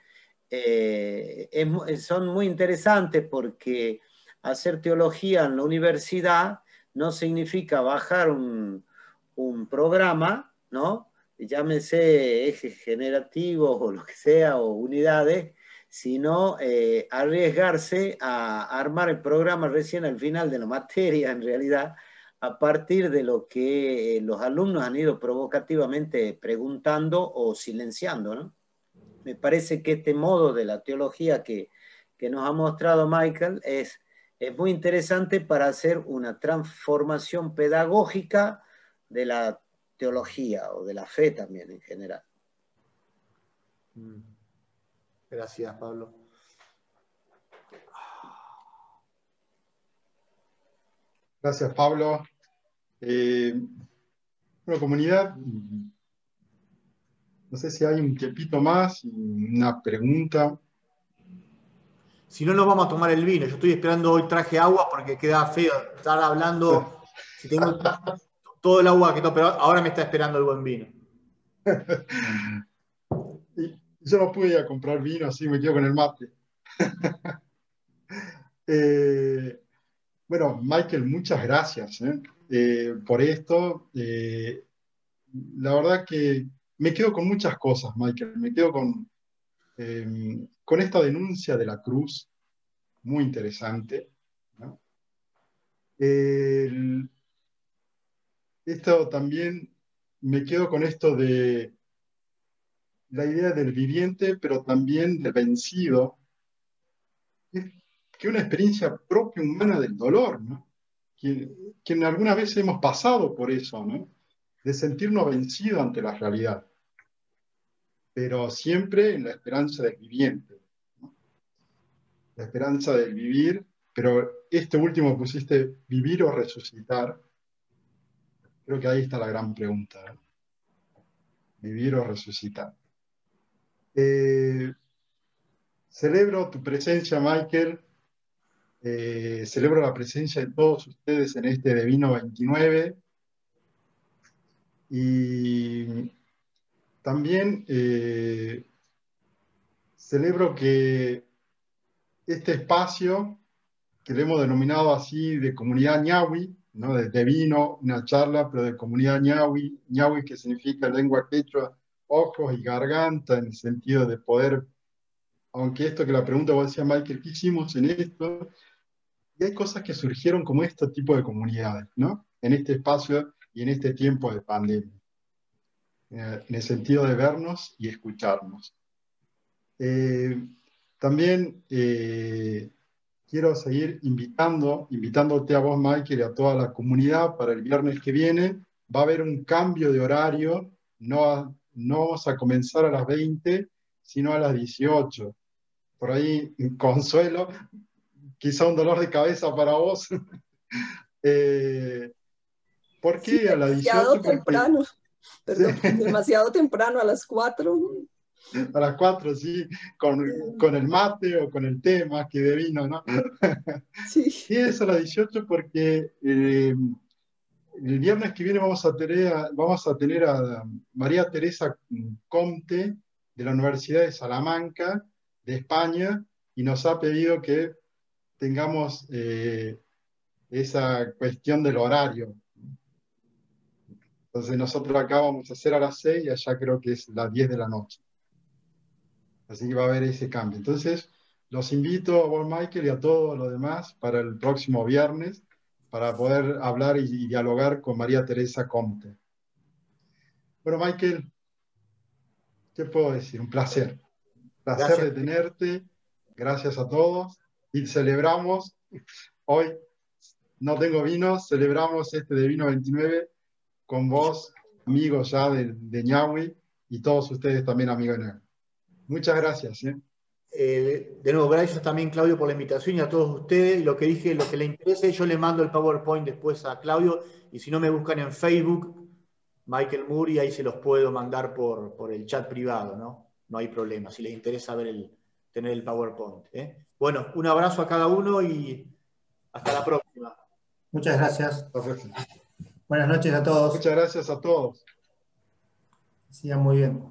son muy interesantes porque hacer teología en la universidad no significa bajar un programa, ¿no? Llámese ejes generativos o lo que sea, o unidades, sino arriesgarse a armar el programa recién al final de la materia, en realidad, a partir de lo que los alumnos han ido provocativamente preguntando o silenciando, ¿no? Me parece que este modo de la teología que nos ha mostrado Michael es muy interesante para hacer una transformación pedagógica de la teología o de la fe también en general. Gracias, Pablo. Gracias, Pablo. Bueno, comunidad, no sé si hay un tiempito más, una pregunta. Si no, nos vamos a tomar el vino. Yo estoy esperando, hoy traje agua porque queda feo estar hablando. Si tengo todo el agua que no, pero ahora me está esperando el buen vino. Yo no pude ir a comprar vino, así me quedo con el mate. Bueno, Michael, muchas gracias por esto. La verdad que me quedo con muchas cosas, Michael. Me quedo con esta denuncia de la cruz, muy interesante, ¿no? Esto también, me quedo con esto de la idea del viviente, pero también del vencido, que una experiencia propia humana del dolor, ¿no? Que alguna vez hemos pasado por eso, ¿no? De sentirnos vencidos ante la realidad, pero siempre en la esperanza del viviente, ¿no? La esperanza del vivir, pero este último pusiste vivir o resucitar. Creo que ahí está la gran pregunta, ¿no? Vivir o resucitar. Celebro tu presencia, Michael. Celebro la presencia de todos ustedes en este Divino 29. Y también celebro que este espacio, que le hemos denominado así de comunidad ñahui, ¿no? De vino, una charla, pero de comunidad ñahui, ñahui que significa lengua quechua, ojos y garganta, en el sentido de poder, aunque esto que la pregunta vos decías, Michael, ¿qué hicimos en esto? Y hay cosas que surgieron como este tipo de comunidades, ¿no? En este espacio y en este tiempo de pandemia, en el sentido de vernos y escucharnos. También quiero seguir invitándote a vos, Michael, y a toda la comunidad para el viernes que viene. Va a haber un cambio de horario, no vamos a comenzar a las 20, sino a las 18. Por ahí, Consuelo, quizá un dolor de cabeza para vos. ¿Por qué sí, a las 18? Demasiado temprano, perdón, sí. Demasiado temprano, a las 4. A las 4, sí, con el mate o con el té más que de vino, ¿no? Sí. Y es a las 18 porque el viernes que viene vamos a tener a María Teresa Comte de la Universidad de Salamanca, de España, y nos ha pedido que tengamos esa cuestión del horario. Entonces nosotros acá vamos a hacer a las 6 y allá creo que es las 10 de la noche. Así que va a haber ese cambio. Entonces, los invito a vos, Michael, y a todos los demás para el próximo viernes, para poder hablar y dialogar con María Teresa Comte. Bueno, Michael, ¿qué puedo decir? Un placer. Placer Gracias. de tenerte. Gracias a todos. Y celebramos, hoy no tengo vino, celebramos este Divino 29 con vos, amigos ya de Ñahui, y todos ustedes también, amigos de Ñahui. Muchas gracias. De nuevo, gracias también, Claudio, por la invitación y a todos ustedes. Lo que dije, lo que le interese, yo le mando el PowerPoint después a Claudio, y si no me buscan en Facebook, Michael Moore, y ahí se los puedo mandar por el chat privado, ¿no? No hay problema, si les interesa tener el PowerPoint. Bueno, un abrazo a cada uno y hasta la próxima. Muchas gracias. Perfecto. Buenas noches a todos. Muchas gracias a todos. Sigan muy bien.